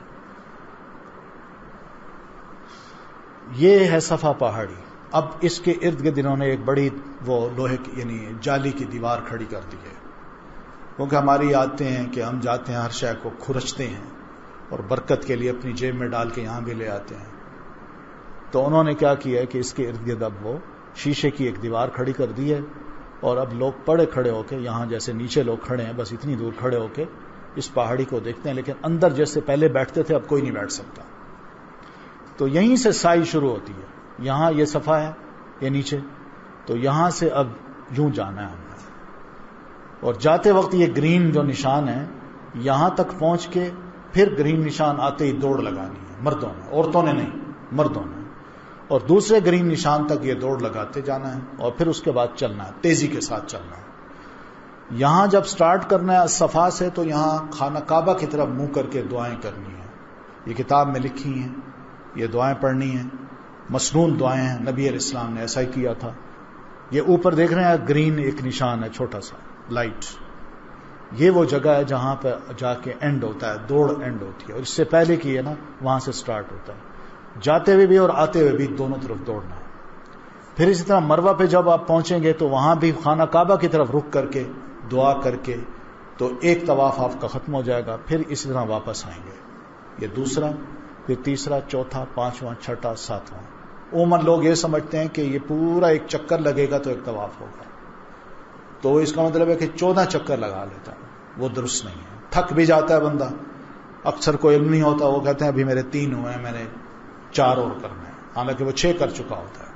یہ ہے صفا پہاڑی. اب اس کے ارد گرد انہوں نے ایک بڑی وہ لوہے کی یعنی جالی کی دیوار کھڑی کر دی ہے، کیونکہ ہماری عادتیں ہیں کہ ہم جاتے ہیں ہر شے کو کھرچتے ہیں اور برکت کے لیے اپنی جیب میں ڈال کے یہاں بھی لے آتے ہیں. تو انہوں نے کیا کیا ہے کہ اس کے ارد گرد اب وہ شیشے کی ایک دیوار کھڑی کر دی ہے اور اب لوگ پڑے کھڑے ہو کے یہاں جیسے نیچے لوگ کھڑے ہیں بس اتنی دور کھڑے ہو کے اس پہاڑی کو دیکھتے ہیں، لیکن اندر جیسے پہلے بیٹھتے تھے اب کوئی نہیں بیٹھ سکتا. تو یہیں سے سائی شروع ہوتی ہے. یہاں یہ صفا ہے یہ نیچے، تو یہاں سے اب یوں جانا ہے ہم نے. اور جاتے وقت یہ گرین جو نشان ہے یہاں تک پہنچ کے پھر گرین نشان آتے ہی دوڑ لگانی ہے مردوں نے، عورتوں نے نہیں، مردوں نے. اور دوسرے گرین نشان تک یہ دوڑ لگاتے جانا ہے اور پھر اس کے بعد چلنا ہے، تیزی کے ساتھ چلنا ہے. یہاں جب سٹارٹ کرنا ہے صفا سے تو یہاں خانہ کعبہ کی طرف منہ کر کے دعائیں کرنی ہیں. یہ کتاب میں لکھی ہیں، یہ دعائیں پڑھنی ہیں، مسنون دعائیں ہیں. نبی علیہ السلام نے ایسا ہی کیا تھا. یہ اوپر دیکھ رہے ہیں گرین ایک نشان ہے چھوٹا سا لائٹ، یہ وہ جگہ ہے جہاں پہ جا کے اینڈ ہوتا ہے، دوڑ اینڈ ہوتی ہے. اور اس سے پہلے کی ہے نا وہاں سے سٹارٹ ہوتا ہے. جاتے ہوئے بھی اور آتے ہوئے بھی دونوں طرف دوڑنا ہے. پھر اسی طرح مروہ پہ جب آپ پہنچیں گے تو وہاں بھی خانہ کعبہ کی طرف رخ کر کے دعا کر کے تو ایک طواف آپ کا ختم ہو جائے گا. پھر اسی طرح واپس آئیں گے. یہ دوسرا، پھر تیسرا، چوتھا، پانچواں، چھٹا، ساتواں. عموماً لوگ یہ سمجھتے ہیں کہ یہ پورا ایک چکر لگے گا تو ایک طواف ہوگا، تو اس کا مطلب ہے کہ 14 چکر لگا لیتا ہے. وہ درست نہیں ہے. تھک بھی جاتا ہے بندہ. اکثر کو علم نہیں ہوتا، وہ کہتے ہیں ابھی میرے 3 ہوئے ہیں، میں نے 4 اور کرنا ہے، حالانکہ وہ 6 کر چکا ہوتا ہے.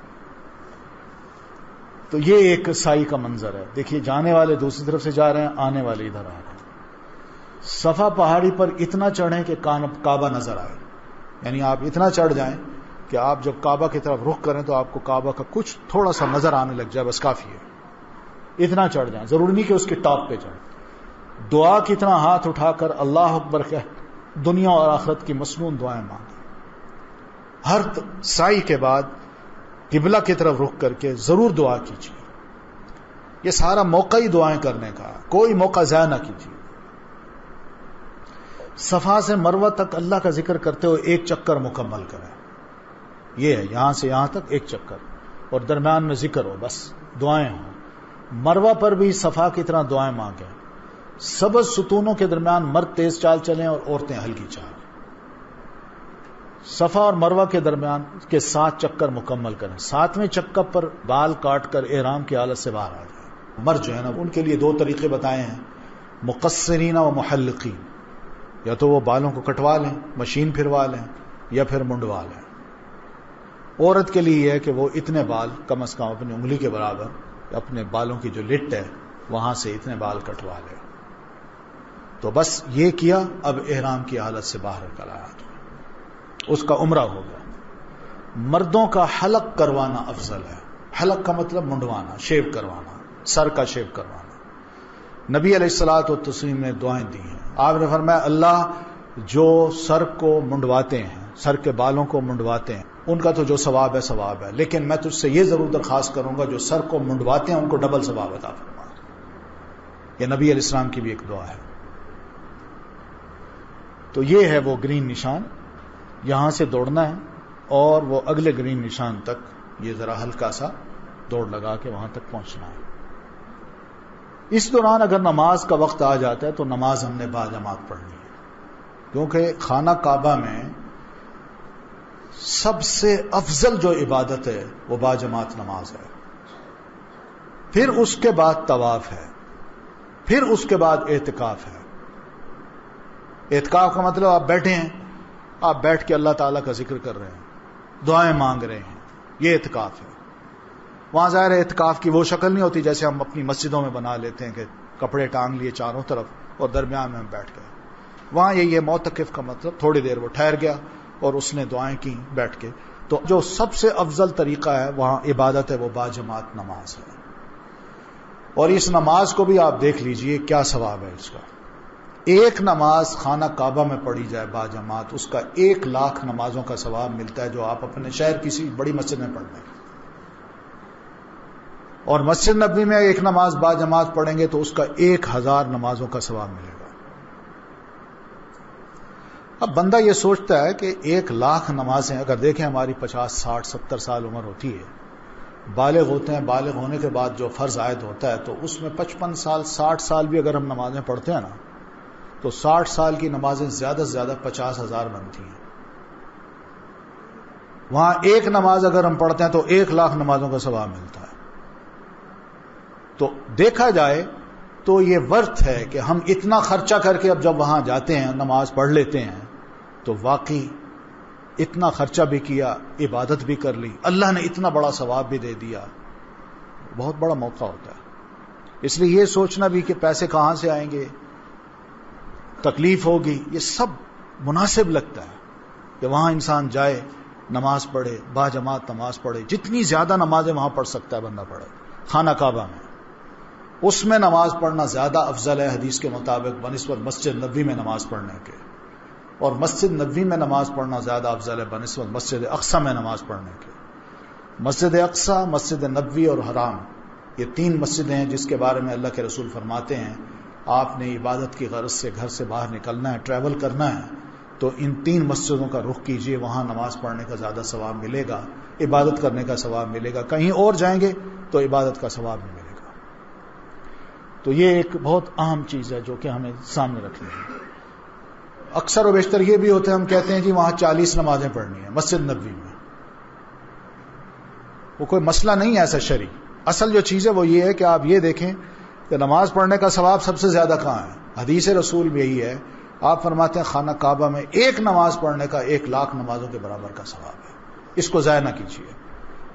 تو یہ ایک سائی کا منظر ہے. دیکھیے جانے والے دوسری طرف سے جا رہے ہیں، آنے والے ادھر آ رہے ہیں. صفا پہاڑی پر اتنا چڑھیں کہ کعبہ نظر آئے، یعنی آپ اتنا چڑھ جائیں کہ آپ جب کعبہ کی طرف رخ کریں تو آپ کو کعبہ کا کچھ تھوڑا سا نظر آنے لگ جائے، بس کافی ہے. اتنا چڑھ جائیں، ضروری نہیں کہ اس کے ٹاپ پہ جائیں. دعا کی طرح ہاتھ اٹھا کر اللہ اکبر کہہ دنیا اور آخرت کی مسنون دعائیں مانگیں. ہر سائی کے بعد قبلہ کی طرف رخ کر کے ضرور دعا کیجیے. یہ سارا موقع ہی دعائیں کرنے کا، کوئی موقع ضائع نہ کیجیے. صفا سے مروہ تک اللہ کا ذکر کرتے ہوئے ایک چکر مکمل کریں. یہ ہے یہاں سے یہاں تک ایک چکر، اور درمیان میں ذکر ہو، بس دعائیں ہوں. مروہ پر بھی صفا کی طرح دعائیں مانگیں. سبز ستونوں کے درمیان مرد تیز چال چلیں اور عورتیں ہلکی چال. صفا اور مروہ کے درمیان کے 7 چکر مکمل کریں. 7ویں چکر پر بال کاٹ کر احرام کی حالت سے باہر آ جائیں. مرد جو ہے نا ان کے لیے 2 طریقے بتائے ہیں، مقصرین و محلقین. یا تو وہ بالوں کو کٹوا لیں، مشین پھروا لیں، یا پھر منڈوا لیں. عورت کے لیے یہ ہے کہ وہ اتنے بال کم از کم اپنی انگلی کے برابر اپنے بالوں کی جو لٹ ہے وہاں سے اتنے بال کٹوا لے. تو بس یہ کیا، اب احرام کی حالت سے باہر نکل آیا تو اس کا عمرہ ہو گیا. مردوں کا حلق کروانا افضل ہے. حلق کا مطلب منڈوانا، شیو کروانا، سر کا شیو کروانا. نبی علیہ الصلوۃ والتسلیم نے دعائیں دی ہیں. آپ نے فرمایا اللہ جو سر کو منڈواتے ہیں سر کے بالوں کو منڈواتے ہیں ان کا تو جو ثواب ہے، لیکن میں تجھ سے یہ ضرور درخواست کروں گا جو سر کو منڈواتے ہیں ان کو ڈبل ثواب عطا فرما۔ یہ نبی علیہ السلام کی بھی ایک دعا ہے۔ تو یہ ہے وہ گرین نشان، یہاں سے دوڑنا ہے اور وہ اگلے گرین نشان تک یہ ذرا ہلکا سا دوڑ لگا کے وہاں تک پہنچنا ہے۔ اس دوران اگر نماز کا وقت آ جاتا ہے تو نماز ہم نے باجماعت پڑھنی ہے، کیونکہ خانہ کعبہ میں سب سے افضل جو عبادت ہے وہ باجماعت نماز ہے، پھر اس کے بعد طواف ہے، پھر اس کے بعد اعتکاف ہے۔ اعتکاف کا مطلب آپ بیٹھے ہیں، آپ بیٹھ کے اللہ تعالیٰ کا ذکر کر رہے ہیں، دعائیں مانگ رہے ہیں، یہ اعتکاف ہے۔ وہاں ظاہر ہے اعتکاف کی وہ شکل نہیں ہوتی جیسے ہم اپنی مسجدوں میں بنا لیتے ہیں کہ کپڑے ٹانگ لیے چاروں طرف اور درمیان میں ہم بیٹھ گئے۔ وہاں یہ معتکف کا مطلب تھوڑی دیر وہ ٹھہر گیا اور اس نے دعائیں کی بیٹھ کے۔ تو جو سب سے افضل طریقہ ہے وہاں عبادت ہے وہ باجماعت نماز ہے، اور اس نماز کو بھی آپ دیکھ لیجئے کیا ثواب ہے اس کا۔ ایک نماز خانہ کعبہ میں پڑھی جائے باجماعت، اس کا 1,00,000 نمازوں کا ثواب ملتا ہے جو آپ اپنے شہر کسی بڑی مسجد میں پڑھ لیں، اور مسجد نبوی میں ایک نماز باجماعت پڑھیں گے تو اس کا 1,000 نمازوں کا ثواب ملے گا۔ اب بندہ یہ سوچتا ہے کہ 1,00,000 نمازیں اگر دیکھیں ہماری 50 60 70 سال عمر ہوتی ہے، بالغ ہوتے ہیں، بالغ ہونے کے بعد جو فرض عائد ہوتا ہے تو اس میں 55 سال 60 سال بھی اگر ہم نمازیں پڑھتے ہیں نا تو 60 سال کی نمازیں زیادہ سے زیادہ 50,000 بنتی ہیں۔ وہاں ایک نماز اگر ہم پڑھتے ہیں تو 1,00,000 نمازوں کا ثواب ملتا ہے۔ تو دیکھا جائے تو یہ ورتھ ہے کہ ہم اتنا خرچہ کر کے اب جب وہاں جاتے ہیں نماز پڑھ لیتے ہیں تو واقعی اتنا خرچہ بھی کیا، عبادت بھی کر لی، اللہ نے اتنا بڑا ثواب بھی دے دیا، بہت بڑا موقع ہوتا ہے۔ اس لیے یہ سوچنا بھی کہ پیسے کہاں سے آئیں گے، تکلیف ہوگی، یہ سب مناسب لگتا ہے کہ وہاں انسان جائے، نماز پڑھے، باجماعت نماز پڑھے، جتنی زیادہ نمازیں وہاں پڑھ سکتا ہے بندہ پڑھے۔ خانہ کعبہ میں اس میں نماز پڑھنا زیادہ افضل ہے حدیث کے مطابق بنسبت مسجد نبوی میں نماز پڑھنے کے، اور مسجد نبوی میں نماز پڑھنا زیادہ افضل ہے بنسبت مسجد اقصی میں نماز پڑھنے کے۔ مسجد اقصی، مسجد نبوی اور حرام، یہ 3 مسجدیں ہیں جس کے بارے میں اللہ کے رسول فرماتے ہیں آپ نے عبادت کی غرض سے گھر سے باہر نکلنا ہے، ٹریول کرنا ہے تو ان 3 مسجدوں کا رخ کیجئے، وہاں نماز پڑھنے کا زیادہ ثواب ملے گا، عبادت کرنے کا ثواب ملے گا۔ کہیں اور جائیں گے تو عبادت کا ثواب نہیں ملے گا۔ تو یہ ایک بہت اہم چیز ہے جو کہ ہمیں سامنے رکھنی ہے۔ اکثر و بیشتر یہ بھی ہوتا ہے ہم کہتے ہیں جی وہاں 40 نمازیں پڑھنی ہیں مسجد نبوی میں، وہ کوئی مسئلہ نہیں ہے ایسا شرعی۔ اصل جو چیز ہے وہ یہ ہے کہ آپ یہ دیکھیں کہ نماز پڑھنے کا ثواب سب سے زیادہ کہاں ہے۔ حدیث رسول بھی یہی ہے، آپ فرماتے ہیں خانہ کعبہ میں ایک نماز پڑھنے کا 1,00,000 نمازوں کے برابر کا ثواب ہے۔ اس کو ضائع نہ کیجیے،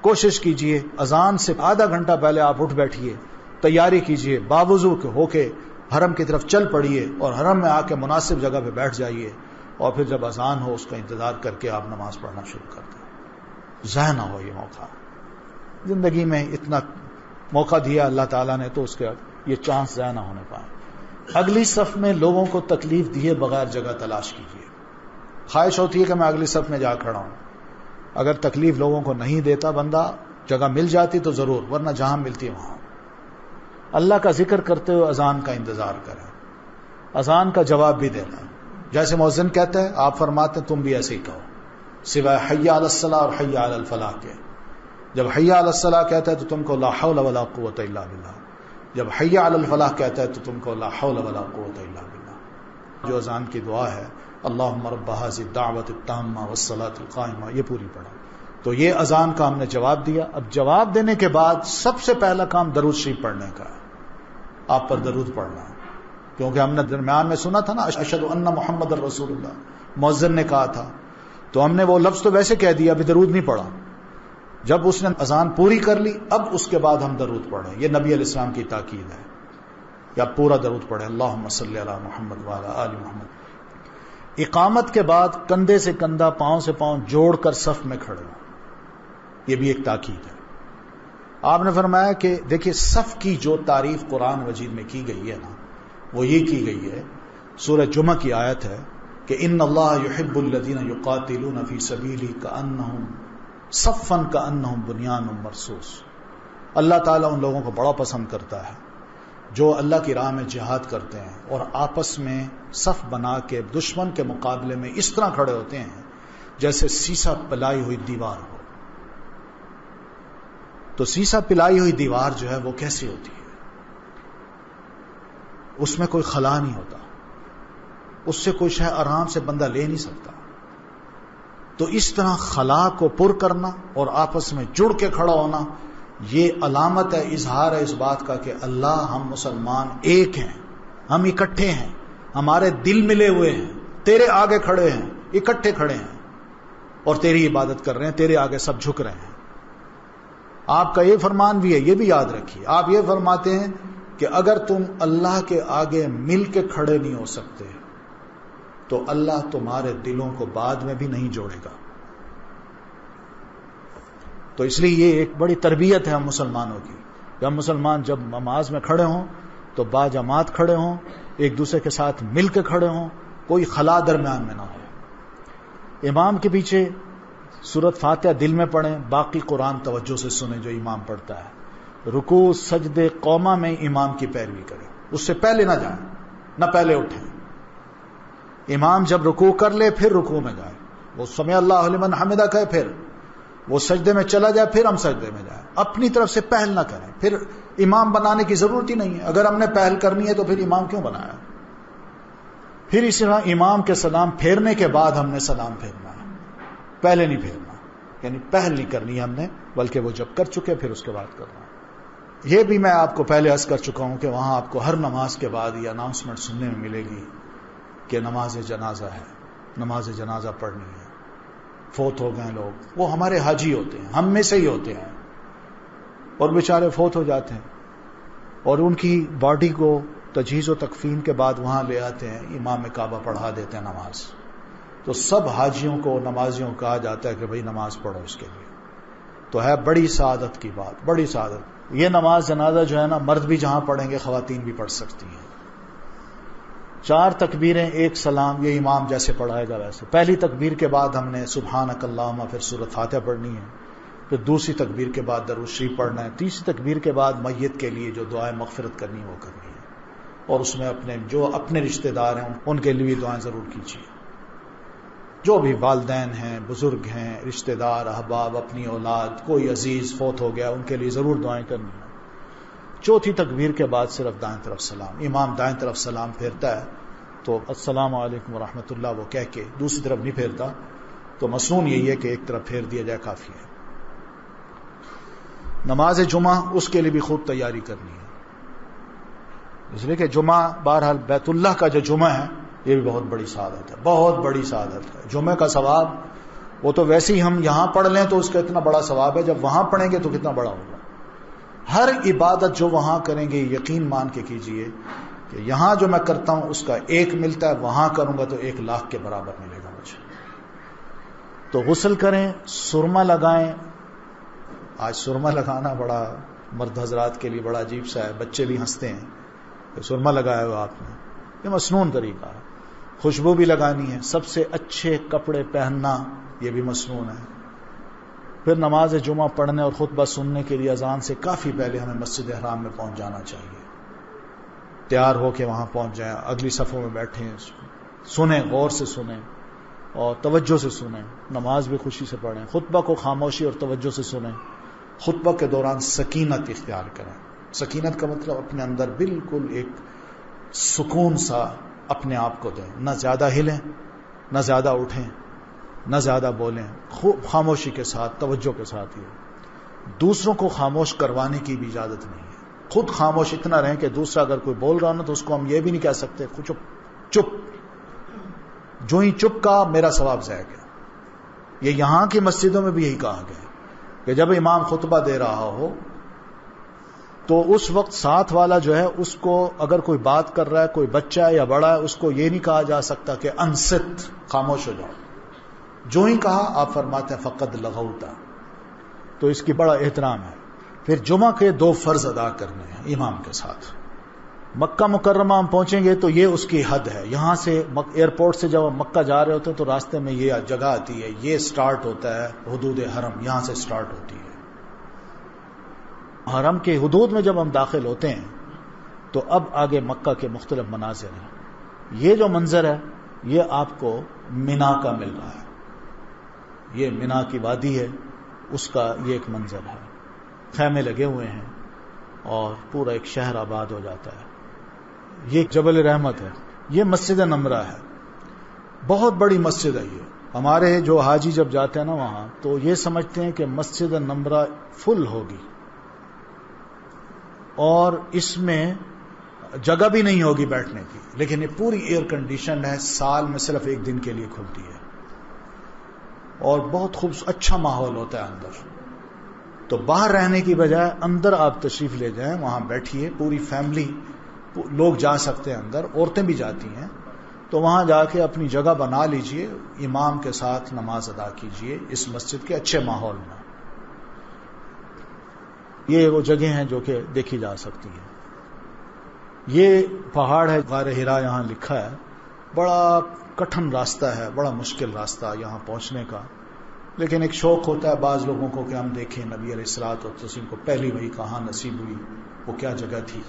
کوشش کیجیے اذان سے آدھا گھنٹہ پہلے آپ اٹھ بیٹھیے، تیاری کیجیے، باوضو ہو کے حرم کی طرف چل پڑیے اور حرم میں آ کے مناسب جگہ پہ بیٹھ جائیے، اور پھر جب اذان ہو اس کا انتظار کر کے آپ نماز پڑھنا شروع کر دیں۔ ضائع نہ ہو یہ موقع، زندگی میں اتنا موقع دیا اللہ تعالیٰ نے تو اس کے یہ چانس ضائع نہ ہونے پائے۔ اگلی صف میں لوگوں کو تکلیف دیے بغیر جگہ تلاش کیجیے۔ خواہش ہوتی ہے کہ میں اگلی صف میں جا کھڑا ہوں، اگر تکلیف لوگوں کو نہیں دیتا بندہ، جگہ مل جاتی تو ضرور، ورنہ جہاں ملتی ہے وہاں اللہ کا ذکر کرتے ہوئے اذان کا انتظار کریں، اذان کا جواب بھی دینا، جیسے مؤذن کہتا ہے آپ فرماتے ہیں تم بھی ایسے ہی کہو، سوائے حی علی الصلاۃ اور حی علی الفلاح کے۔ جب حی علی الصلاۃ کہتا ہے تو تم کو لا حول ولا قوت الا باللہ، جب حی علی الفلاح کہتا ہے تو تم کو لا حول ولا قوت الا باللہ۔ جو اذان کی دعا ہے اللہم رب ھذہ الدعوۃ التامہ والصلاۃ القائمہ، یہ پوری پڑھا۔ تو یہ اذان کا ہم نے جواب دیا۔ اب جواب دینے کے بعد سب سے پہلا کام درود شریف پڑھنے کا ہے، آپ پر درود پڑھنا ہے، کیونکہ ہم نے درمیان میں سنا تھا نا اشہد ان محمد الرسول اللہ، مؤذن نے کہا تھا، تو ہم نے وہ لفظ تو ویسے کہہ دیا، ابھی درود نہیں پڑھا۔ جب اس نے اذان پوری کر لی اب اس کے بعد ہم درود پڑھیں، یہ نبی علیہ السلام کی تاکید ہے کہ آپ پورا درود پڑھیں، اللہم صلی علی محمد وعلی آل محمد۔ اقامت کے بعد کندھے سے کندھا، پاؤں سے پاؤں جوڑ کر صف میں کھڑے ہوں، یہ بھی ایک تاکید ہے۔ آپ نے فرمایا کہ دیکھیے صف کی جو تعریف قرآن مجید میں کی گئی ہے نا، وہ یہ کی گئی ہے، سورہ جمعہ کی آیت ہے کہ ان اللہ یحب الذین یقاتلون فی سبیلہ کأنہم صفا کأنہم بنیان مرصوص. اللہ تعالیٰ ان لوگوں کو بڑا پسند کرتا ہے جو اللہ کی راہ میں جہاد کرتے ہیں اور آپس میں صف بنا کے دشمن کے مقابلے میں اس طرح کھڑے ہوتے ہیں جیسے سیسا پلائی ہوئی دیوار ہو. تو سیسا پلائی ہوئی دیوار جو ہے وہ کیسی ہوتی ہے؟ اس میں کوئی خلا نہیں ہوتا، اس سے کوئی شے آرام سے بندہ لے نہیں سکتا. تو اس طرح خلا کو پر کرنا اور آپس میں جڑ کے کھڑا ہونا، یہ علامت ہے، اظہار ہے اس بات کا کہ اللہ ہم مسلمان ایک ہیں، ہم اکٹھے ہیں، ہمارے دل ملے ہوئے ہیں، تیرے آگے کھڑے ہیں، اکٹھے کھڑے ہیں اور تیری عبادت کر رہے ہیں، تیرے آگے سب جھک رہے ہیں. آپ کا یہ فرمان بھی ہے، یہ بھی یاد رکھیے. آپ یہ فرماتے ہیں کہ اگر تم اللہ کے آگے مل کے کھڑے نہیں ہو سکتے تو اللہ تمہارے دلوں کو بعد میں بھی نہیں جوڑے گا. تو اس لیے یہ ایک بڑی تربیت ہے ہم مسلمانوں کی کہ ہم مسلمان جب نماز میں کھڑے ہوں تو با جماعت کھڑے ہوں، ایک دوسرے کے ساتھ مل کے کھڑے ہوں، کوئی خلا درمیان میں نہ ہو. امام کے پیچھے سورۃ فاتحہ دل میں پڑھیں، باقی قرآن توجہ سے سنیں جو امام پڑھتا ہے. رکوع سجدے قوما میں امام کی پیروی کریں، اس سے پہلے نہ جائیں، نہ پہلے اٹھیں. امام جب رکوع کر لے پھر رکوع میں جائیں، وہ سمع اللہ لمن حمدہ کہے، پھر وہ سجدے میں چلا جائے پھر ہم سجدے میں جائیں. اپنی طرف سے پہل نہ کریں، پھر امام بنانے کی ضرورت ہی نہیں ہے. اگر ہم نے پہل کرنی ہے تو پھر امام کیوں بنایا؟ پھر اسی طرح امام کے سلام پھیرنے کے بعد ہم نے سلام پھیرنا ہے، پہلے نہیں پھیرنا. یعنی پہل نہیں کرنی ہے ہم نے، بلکہ وہ جب کر چکے پھر اس کے بعد کرنا ہے. یہ بھی میں آپ کو پہلے عرض کر چکا ہوں کہ وہاں آپ کو ہر نماز کے بعد یہ اناؤنسمنٹ سننے میں ملے گی کہ نماز جنازہ ہے، نماز جنازہ پڑھنی ہے. فوت ہو گئے لوگ، وہ ہمارے حاجی ہوتے ہیں، ہم میں سے ہی ہوتے ہیں، اور بیچارے فوت ہو جاتے ہیں اور ان کی باڈی کو تجہیز و تکفین کے بعد وہاں لے آتے ہیں، امام کعبہ پڑھا دیتے ہیں نماز. تو سب حاجیوں کو، نمازیوں کو کہا جاتا ہے کہ بھئی نماز پڑھو اس کے لیے. تو ہے بڑی سعادت کی بات، بڑی سعادت. یہ نماز جنازہ جو ہے نا، مرد بھی جہاں پڑھیں گے خواتین بھی پڑھ سکتی ہیں. 4 تکبیریں، 1 سلام، یہ امام جیسے پڑھائے گا ویسے. پہلی تکبیر کے بعد ہم نے سبحانک اللہم پھر سورۃ فاتحہ پڑھنی ہے، پھر دوسری تکبیر کے بعد درود شریف پڑھنا ہے، تیسری تکبیر کے بعد میت کے لیے جو دعائیں مغفرت کرنی وہ کرنی ہے، اور اس میں اپنے رشتہ دار ہیں ان کے لیے دعائیں ضرور کیجیے. جو بھی والدین ہیں، بزرگ ہیں، رشتہ دار، احباب، اپنی اولاد، کوئی عزیز فوت ہو گیا، ان کے لیے ضرور دعائیں کرنی ہیں. چوتھی تکبیر کے بعد صرف دائیں طرف سلام. امام دائیں طرف سلام پھیرتا ہے تو السلام علیکم ورحمۃ اللہ وہ کہہ کے دوسری طرف نہیں پھیرتا. تو مسنون یہی ہے کہ ایک طرف پھیر دیا جائے، کافی ہے. نماز جمعہ اس کے لیے بھی خوب تیاری کرنی ہے، اس لیے کہ جمعہ بہرحال بیت اللہ کا جو جمعہ ہے یہ بھی بہت بڑی سعادت ہے، بہت بڑی سعادت ہے. جمعہ کا ثواب وہ تو ویسے ہی ہم یہاں پڑھ لیں تو اس کا اتنا بڑا ثواب ہے، جب وہاں پڑھیں گے تو کتنا بڑا ہوگا. ہر عبادت جو وہاں کریں گے یقین مان کے کیجئے کہ یہاں جو میں کرتا ہوں اس کا 1 ملتا ہے، وہاں کروں گا تو 1 لاکھ کے برابر ملے گا مجھے. تو غسل کریں، سرما لگائیں. آج سرما لگانا بڑا مرد حضرات کے لیے بڑا عجیب سا ہے، بچے بھی ہنستے ہیں کہ سرما لگایا ہوا آپ نے. یہ مسنون طریقہ ہے. خوشبو بھی لگانی ہے، سب سے اچھے کپڑے پہننا یہ بھی مسنون ہے. پھر نماز جمعہ پڑھنے اور خطبہ سننے کے لیے اذان سے کافی پہلے ہمیں مسجد احرام میں پہنچ جانا چاہیے. تیار ہو کے وہاں پہنچ جائیں، اگلی صفوں میں بیٹھیں، سنیں، غور سے سنیں اور توجہ سے سنیں. نماز بھی خوشی سے پڑھیں، خطبہ کو خاموشی اور توجہ سے سنیں. خطبہ کے دوران سکینت اختیار کریں. سکینت کا مطلب اپنے اندر بالکل ایک سکون سا اپنے آپ کو دیں، نہ زیادہ ہلیں، نہ زیادہ اٹھیں، نہ زیادہ بولیں، خوب خاموشی کے ساتھ، توجہ کے ساتھ. یہ دوسروں کو خاموش کروانے کی بھی اجازت نہیں ہے. خود خاموش اتنا رہیں کہ دوسرا اگر کوئی بول رہا ہو نا تو اس کو ہم یہ بھی نہیں کہہ سکتے چپ چپ، جو ہی چپ کہا میرا ثواب ضائع گیا. یہ یہاں کی مسجدوں میں بھی یہی کہا گیا کہ جب امام خطبہ دے رہا ہو تو اس وقت ساتھ والا جو ہے اس کو اگر کوئی بات کر رہا ہے، کوئی بچہ ہے یا بڑا ہے، اس کو یہ نہیں کہا جا سکتا کہ انصت، خاموش ہو جاؤ. جو ہی کہا آپ فرماتے ہیں فقد لغوتا. تو اس کی بڑا احترام ہے. پھر جمعہ کے 2 فرض ادا کرنے ہیں امام کے ساتھ. مکہ مکرمہ ہم پہنچیں گے تو یہ اس کی حد ہے. یہاں سے ایئرپورٹ سے جب ہم مکہ جا رہے ہوتے ہیں تو راستے میں یہ جگہ آتی ہے, یہ سٹارٹ ہوتا ہے حدود حرم, یہاں سے سٹارٹ ہوتی ہے. حرم کے حدود میں جب ہم داخل ہوتے ہیں تو اب آگے مکہ کے مختلف مناظر ہیں. یہ جو منظر ہے یہ آپ کو مینا کا مل رہا ہے. یہ مینا کی وادی ہے, اس کا یہ ایک منظر ہے. خیمے لگے ہوئے ہیں اور پورا ایک شہر آباد ہو جاتا ہے. یہ جبل رحمت ہے. یہ مسجد نمرہ ہے, بہت بڑی مسجد ہے. یہ ہمارے جو حاجی جب جاتے ہیں نا وہاں تو یہ سمجھتے ہیں کہ مسجد نمرہ فل ہوگی اور اس میں جگہ بھی نہیں ہوگی بیٹھنے کی, لیکن یہ پوری ایئر کنڈیشن ہے, سال میں صرف ایک دن کے لیے کھلتی ہے اور بہت اچھا ماحول ہوتا ہے اندر. تو باہر رہنے کی بجائے اندر آپ تشریف لے جائیں, وہاں بیٹھیے, پوری فیملی لوگ جا سکتے ہیں اندر, عورتیں بھی جاتی ہیں. تو وہاں جا کے اپنی جگہ بنا لیجئے, امام کے ساتھ نماز ادا کیجئے اس مسجد کے اچھے ماحول میں. یہ وہ جگہ ہیں جو کہ دیکھی جا سکتی ہیں. یہ پہاڑ ہے غار حرا, یہاں لکھا ہے. بڑا کٹھن راستہ ہے, بڑا مشکل راستہ یہاں پہنچنے کا, لیکن ایک شوق ہوتا ہے بعض لوگوں کو کہ ہم دیکھیں نبی علیہ الصلوۃ والتسلیم کو پہلی وحی کہاں نصیب ہوئی, وہ کیا جگہ تھی.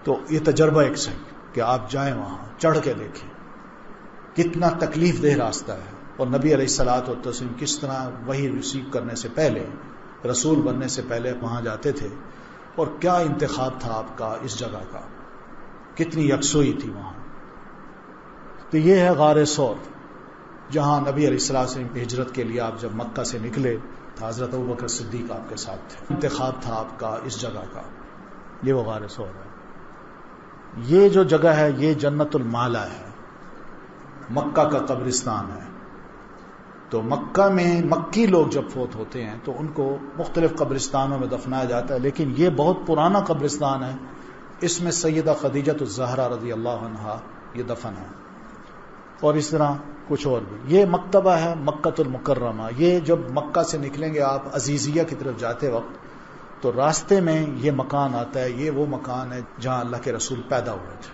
تو یہ تجربہ ایک صحیح کہ آپ جائیں وہاں, چڑھ کے دیکھیں کتنا تکلیف دہ راستہ ہے, اور نبی علیہ الصلوۃ والتسلیم کس طرح وحی ریسیو کرنے سے پہلے, رسول بننے سے پہلے وہاں جاتے تھے, اور کیا انتخاب تھا آپ کا اس جگہ کا, کتنی یکسوئی تھی وہاں. تو یہ ہے غار ثور, جہاں نبی علیہ السلام ہجرت کے لیے آپ جب مکہ سے نکلے تو حضرت ابوبکر صدیق آپ کے ساتھ تھے, انتخاب تھا آپ کا اس جگہ کا. یہ وہ غار ثور ہے. یہ جو جگہ ہے یہ جنت المالا ہے, مکہ کا قبرستان ہے. تو مکہ میں مکی لوگ جب فوت ہوتے ہیں تو ان کو مختلف قبرستانوں میں دفنایا جاتا ہے, لیکن یہ بہت پرانا قبرستان ہے. اس میں سیدہ خدیجہ الزہرا رضی اللہ عنہا یہ دفن ہے, اور اس طرح کچھ اور بھی. یہ مکتبہ ہے مکۃ المکرمہ. یہ جب مکہ سے نکلیں گے آپ عزیزیہ کی طرف جاتے وقت تو راستے میں یہ مکان آتا ہے. یہ وہ مکان ہے جہاں اللہ کے رسول پیدا ہوئے تھے.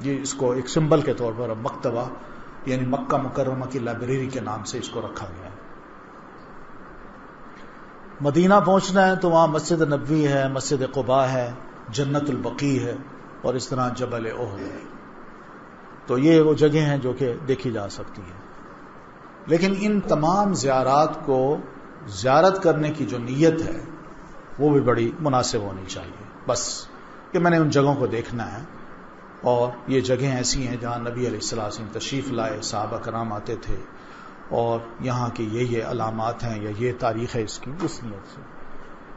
یہ اس کو ایک سمبل کے طور پر مکتبہ یعنی مکہ مکرمہ کی لائبریری کے نام سے اس کو رکھا گیا ہے. مدینہ پہنچنا ہے تو وہاں مسجد نبوی ہے, مسجد قباء ہے, جنت البقیع ہے, اور اس طرح جبل احد ہے. تو یہ وہ جگہ ہیں جو کہ دیکھی جا سکتی ہیں. لیکن ان تمام زیارات کو زیارت کرنے کی جو نیت ہے وہ بھی بڑی مناسب ہونی چاہیے. بس کہ میں نے ان جگہوں کو دیکھنا ہے, اور یہ جگہیں ایسی ہیں جہاں نبی علیہ السلام تشریف لائے, صحابہ کرام آتے تھے, اور یہاں کی یہ علامات ہیں یا یہ تاریخ ہے اس کی. اس نیت سے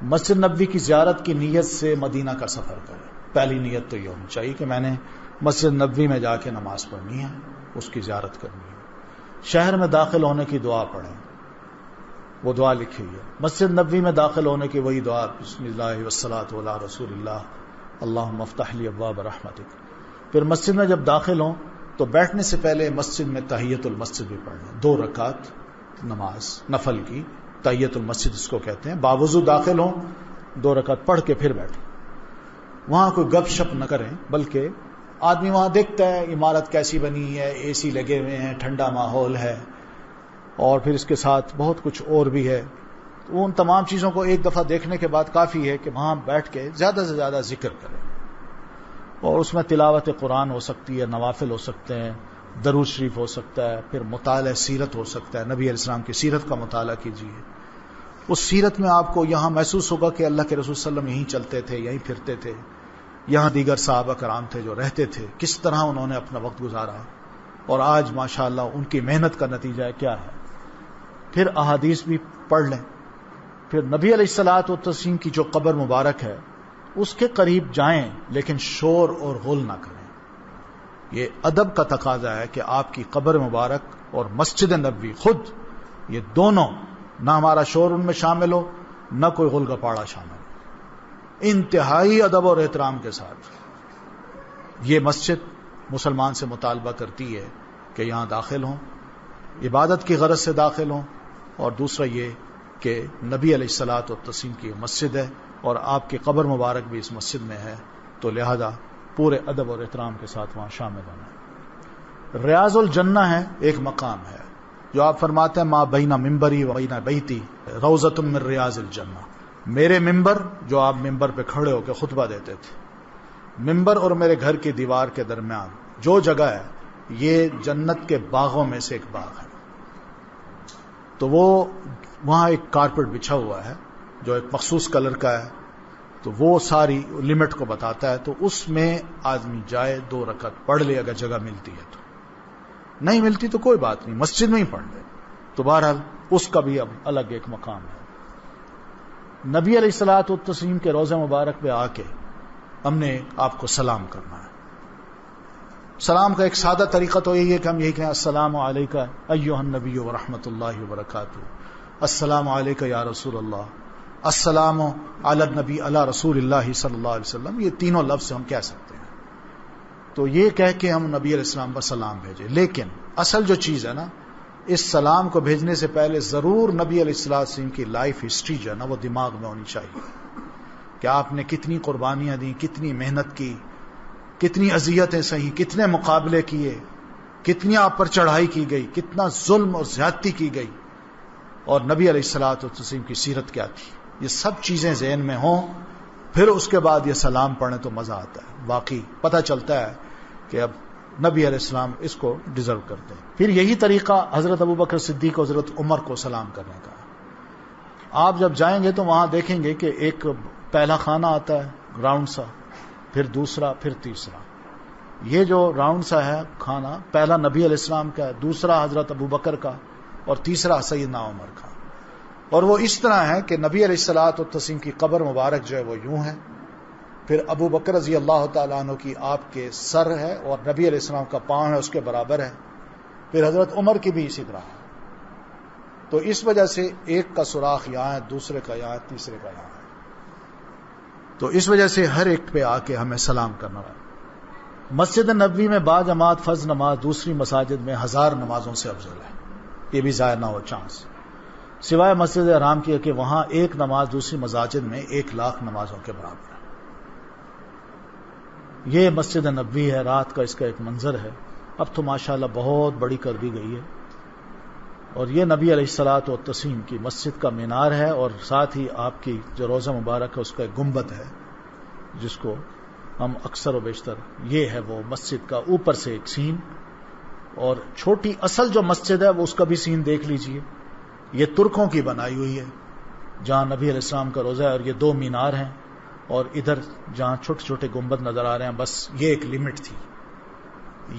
مسجد نبوی کی زیارت کی نیت سے مدینہ کا سفر کریں. پہلی نیت تو یہ ہونی چاہیے کہ میں نے مسجد نبوی میں جا کے نماز پڑھنی ہے, اس کی زیارت کرنی ہے. شہر میں داخل ہونے کی دعا پڑھیں, وہ دعا لکھی ہے. مسجد نبوی میں داخل ہونے کی وہی دعا, بسم اللہ والصلاۃ علی رسول اللہ اللہم افتح لی ابواب رحمتک. پھر مسجد میں جب داخل ہوں تو بیٹھنے سے پہلے مسجد میں تحیت المسجد بھی پڑھ لیں. 2 رکعت نماز نفل کی تحیت المسجد اس کو کہتے ہیں. باوضو داخل ہوں, 2 رکعت پڑھ کے پھر بیٹھیں. وہاں کوئی گپ شپ نہ کریں, بلکہ آدمی وہاں دیکھتا ہے عمارت کیسی بنی ہے, اے سی لگے ہوئے ہیں, ٹھنڈا ماحول ہے, اور پھر اس کے ساتھ بہت کچھ اور بھی ہے. تو ان تمام چیزوں کو ایک دفعہ دیکھنے کے بعد کافی ہے کہ وہاں بیٹھ کے زیادہ سے زیادہ ذکر کریں, اور اس میں تلاوت قرآن ہو سکتی ہے, نوافل ہو سکتے ہیں, درود شریف ہو سکتا ہے, پھر مطالعہ سیرت ہو سکتا ہے. نبی علیہ السلام کی سیرت کا مطالعہ کیجیے. اس سیرت میں آپ کو یہاں محسوس ہوگا کہ اللہ کے رسول صلی اللہ علیہ وسلم یہیں چلتے تھے, یہیں پھرتے تھے, یہاں دیگر صحابہ کرام تھے جو رہتے تھے, کس طرح انہوں نے اپنا وقت گزارا, اور آج ماشاءاللہ ان کی محنت کا نتیجہ کیا ہے. پھر احادیث بھی پڑھ لیں. پھر نبی علیہ الصلوۃ والتسلیم کی جو قبر مبارک ہے اس کے قریب جائیں, لیکن شور اور غل نہ کریں. یہ ادب کا تقاضا ہے کہ آپ کی قبر مبارک اور مسجد نبوی خود یہ دونوں نہ ہمارا شور ان میں شامل ہو, نہ کوئی غل گپاڑا شامل ہو. انتہائی ادب اور احترام کے ساتھ یہ مسجد مسلمان سے مطالبہ کرتی ہے کہ یہاں داخل ہوں, عبادت کی غرض سے داخل ہوں, اور دوسرا یہ کہ نبی علیہ الصلوۃ والتسلیم کی مسجد ہے اور آپ کی قبر مبارک بھی اس مسجد میں ہے, تو لہذا پورے ادب اور احترام کے ساتھ وہاں شامل ہونا. ریاض الجنہ ہے، ایک مقام ہے جو آپ فرماتے ہیں ما بین ممبری و بین بیتی روضۃ من ریاض الجنہ. میرے ممبر، جو آپ ممبر پہ کھڑے ہو کے خطبہ دیتے تھے، ممبر اور میرے گھر کی دیوار کے درمیان جو جگہ ہے یہ جنت کے باغوں میں سے ایک باغ ہے. تو وہ وہاں ایک کارپیٹ بچھا ہوا ہے جو ایک مخصوص کلر کا ہے، تو وہ ساری لمٹ کو بتاتا ہے. تو اس میں آدمی جائے 2 رکعت پڑھ لے اگر جگہ ملتی ہے، تو نہیں ملتی تو کوئی بات نہیں، مسجد میں ہی پڑھ لے. تو بہرحال اس کا بھی اب الگ ایک مقام ہے. نبی علیہ الصلوۃ والتسلیم کے روضہ مبارک پہ آ کے ہم نے آپ کو سلام کرنا ہے. سلام کا ایک سادہ طریقہ تو یہی ہے کہ ہم یہی کہیں السلام علیکہ ایھا النبی ورحمۃ اللہ وبرکاتہ، السلام علیکہ یا رسول اللہ، السلام علی النبی علی رسول اللہ صلی اللہ علیہ وسلم. یہ تینوں لفظ ہم کہہ سکتے ہیں. تو یہ کہہ کے ہم نبی علیہ السلام پر سلام بھیجیں. لیکن اصل جو چیز ہے نا، اس سلام کو بھیجنے سے پہلے ضرور نبی علیہ السلام کی لائف ہسٹری جو ہے نا وہ دماغ میں ہونی چاہیے کہ آپ نے کتنی قربانیاں دیں، کتنی محنت کی، کتنی اذیتیں سہی، کتنے مقابلے کیے، کتنی آپ پر چڑھائی کی گئی، کتنا ظلم اور زیادتی کی گئی، اور نبی علیہ الصلوۃ والتسلیم کی سیرت کیا تھی. یہ سب چیزیں ذہن میں ہوں، پھر اس کے بعد یہ سلام پڑھیں تو مزہ آتا ہے. واقعی پتہ چلتا ہے کہ اب نبی علیہ السلام اس کو ڈیزرو کرتے ہیں. پھر یہی طریقہ حضرت ابوبکر صدیق اور حضرت عمر کو سلام کرنے کا. آپ جب جائیں گے تو وہاں دیکھیں گے کہ ایک پہلا خانہ آتا ہے راؤنڈ سا، پھر دوسرا، پھر تیسرا. یہ جو راؤنڈ سا ہے کھانا، پہلا نبی علیہ السلام کا ہے، دوسرا حضرت ابوبکر کا، اور تیسرا سیدنا عمر کا. اور وہ اس طرح ہے کہ نبی علیہ الصلوۃ والتسلیم کی قبر مبارک جو ہے وہ یوں ہے، پھر ابو بکر رضی اللہ تعالیٰ عنہ کی آپ کے سر ہے اور نبی علیہ السلام کا پاؤں ہے اس کے برابر ہے، پھر حضرت عمر کی بھی اسی طرح ہے. تو اس وجہ سے ایک کا سوراخ یہاں ہے، دوسرے کا یہاں ہے، تیسرے کا یہاں ہے. تو اس وجہ سے ہر ایک پہ آ کے ہمیں سلام کرنا ہے. مسجد نبوی میں با جماعت فرض نماز دوسری مساجد میں 1000 نمازوں سے افضل ہے. یہ بھی ضائع نہ ہو چانس، سوائے مسجد حرام کی کہ وہاں ایک نماز دوسری مساجد میں 1,00,000 نمازوں کے برابر ہے. یہ مسجد نبوی ہے، رات کا اس کا ایک منظر ہے. اب تو ماشاءاللہ بہت بڑی کر دی گئی ہے، اور یہ نبی علیہ الصلوۃ والتسلیم کی مسجد کا مینار ہے، اور ساتھ ہی آپ کی جو روضہ مبارک ہے اس کا ایک گنبد ہے جس کو ہم اکثر و بیشتر، یہ ہے وہ مسجد کا اوپر سے ایک سین. اور چھوٹی اصل جو مسجد ہے وہ اس کا بھی سین دیکھ لیجئے. یہ ترکوں کی بنائی ہوئی ہے جہاں نبی علیہ السلام کا روضہ ہے، اور یہ 2 مینار ہیں، اور ادھر جہاں چھوٹے چھوٹے گنبد نظر آ رہے ہیں. بس یہ ایک لمٹ تھی.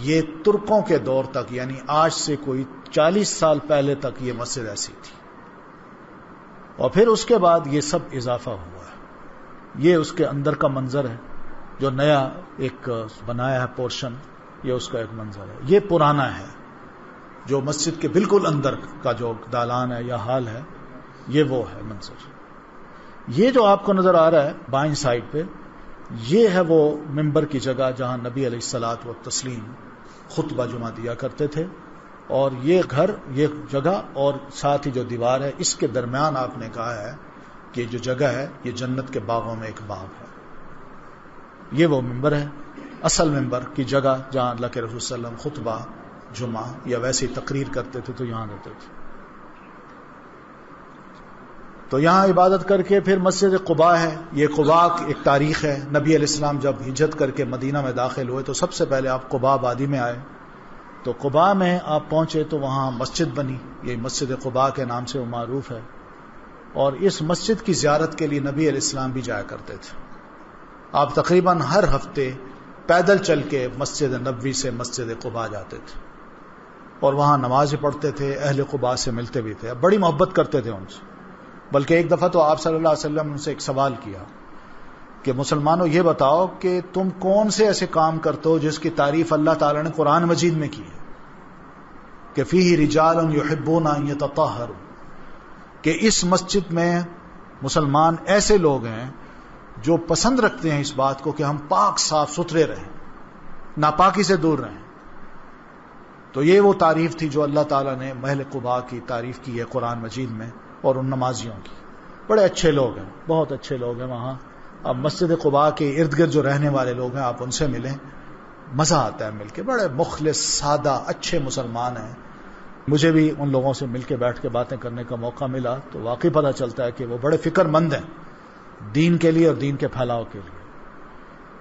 یہ ترکوں کے دور تک، یعنی آج سے کوئی 40 سال پہلے تک یہ مسجد ایسی تھی، اور پھر اس کے بعد یہ سب اضافہ ہوا ہے. یہ اس کے اندر کا منظر ہے، جو نیا ایک بنایا ہے پورشن، یہ اس کا ایک منظر ہے. یہ پرانا ہے، جو مسجد کے بالکل اندر کا جو دالان ہے یا ہال ہے، یہ وہ ہے منظر. یہ جو آپ کو نظر آ رہا ہے بائیں سائڈ پہ، یہ ہے وہ ممبر کی جگہ جہاں نبی علیہ الصلوۃ والتسلیم خطبہ جمعہ دیا کرتے تھے. اور یہ گھر، یہ جگہ اور ساتھ ہی جو دیوار ہے، اس کے درمیان آپ نے کہا ہے کہ جو جگہ ہے یہ جنت کے باغوں میں ایک باغ ہے. یہ وہ ممبر ہے، اصل ممبر کی جگہ جہاں اللہ کے رسول صلی اللہ علیہ وسلم خطبہ جمعہ یا ویسی تقریر کرتے تھے تو یہاں رہتے تھے. تو یہاں عبادت کر کے پھر مسجد قباء ہے. یہ قباء ایک تاریخ ہے. نبی علیہ السلام جب ہجرت کر کے مدینہ میں داخل ہوئے تو سب سے پہلے آپ قباء وادی میں آئے. تو قباء میں آپ پہنچے تو وہاں مسجد بنی، یہ مسجد قباء کے نام سے وہ معروف ہے. اور اس مسجد کی زیارت کے لیے نبی علیہ السلام بھی جایا کرتے تھے. آپ تقریباً ہر ہفتے پیدل چل کے مسجد نبوی سے مسجد قباء جاتے تھے، اور وہاں نماز پڑھتے تھے، اہل قباء سے ملتے بھی تھے، بڑی محبت کرتے تھے ان سے. بلکہ ایک دفعہ تو آپ صلی اللہ علیہ وسلم نے ان سے ایک سوال کیا کہ مسلمانوں یہ بتاؤ کہ تم کون سے ایسے کام کرتے ہو جس کی تعریف اللہ تعالی نے قرآن مجید میں کی ہے کہ فیہ رجال یحبون ان یتطہروا، کہ اس مسجد میں مسلمان ایسے لوگ ہیں جو پسند رکھتے ہیں اس بات کو کہ ہم پاک صاف ستھرے رہیں، ناپاکی سے دور رہیں. تو یہ وہ تعریف تھی جو اللہ تعالیٰ نے محل قباء کی تعریف کی ہے قرآن مجید میں، اور ان نمازیوں کی. بڑے اچھے لوگ ہیں، بہت اچھے لوگ ہیں وہاں. اب مسجد قباء کے ارد گرد جو رہنے والے لوگ ہیں آپ ان سے ملیں، مزہ آتا ہے مل کے، بڑے مخلص سادہ اچھے مسلمان ہیں. مجھے بھی ان لوگوں سے مل کے بیٹھ کے باتیں کرنے کا موقع ملا تو واقعی پتہ چلتا ہے کہ وہ بڑے فکر مند ہیں دین کے لیے اور دین کے پھیلاؤ کے لیے.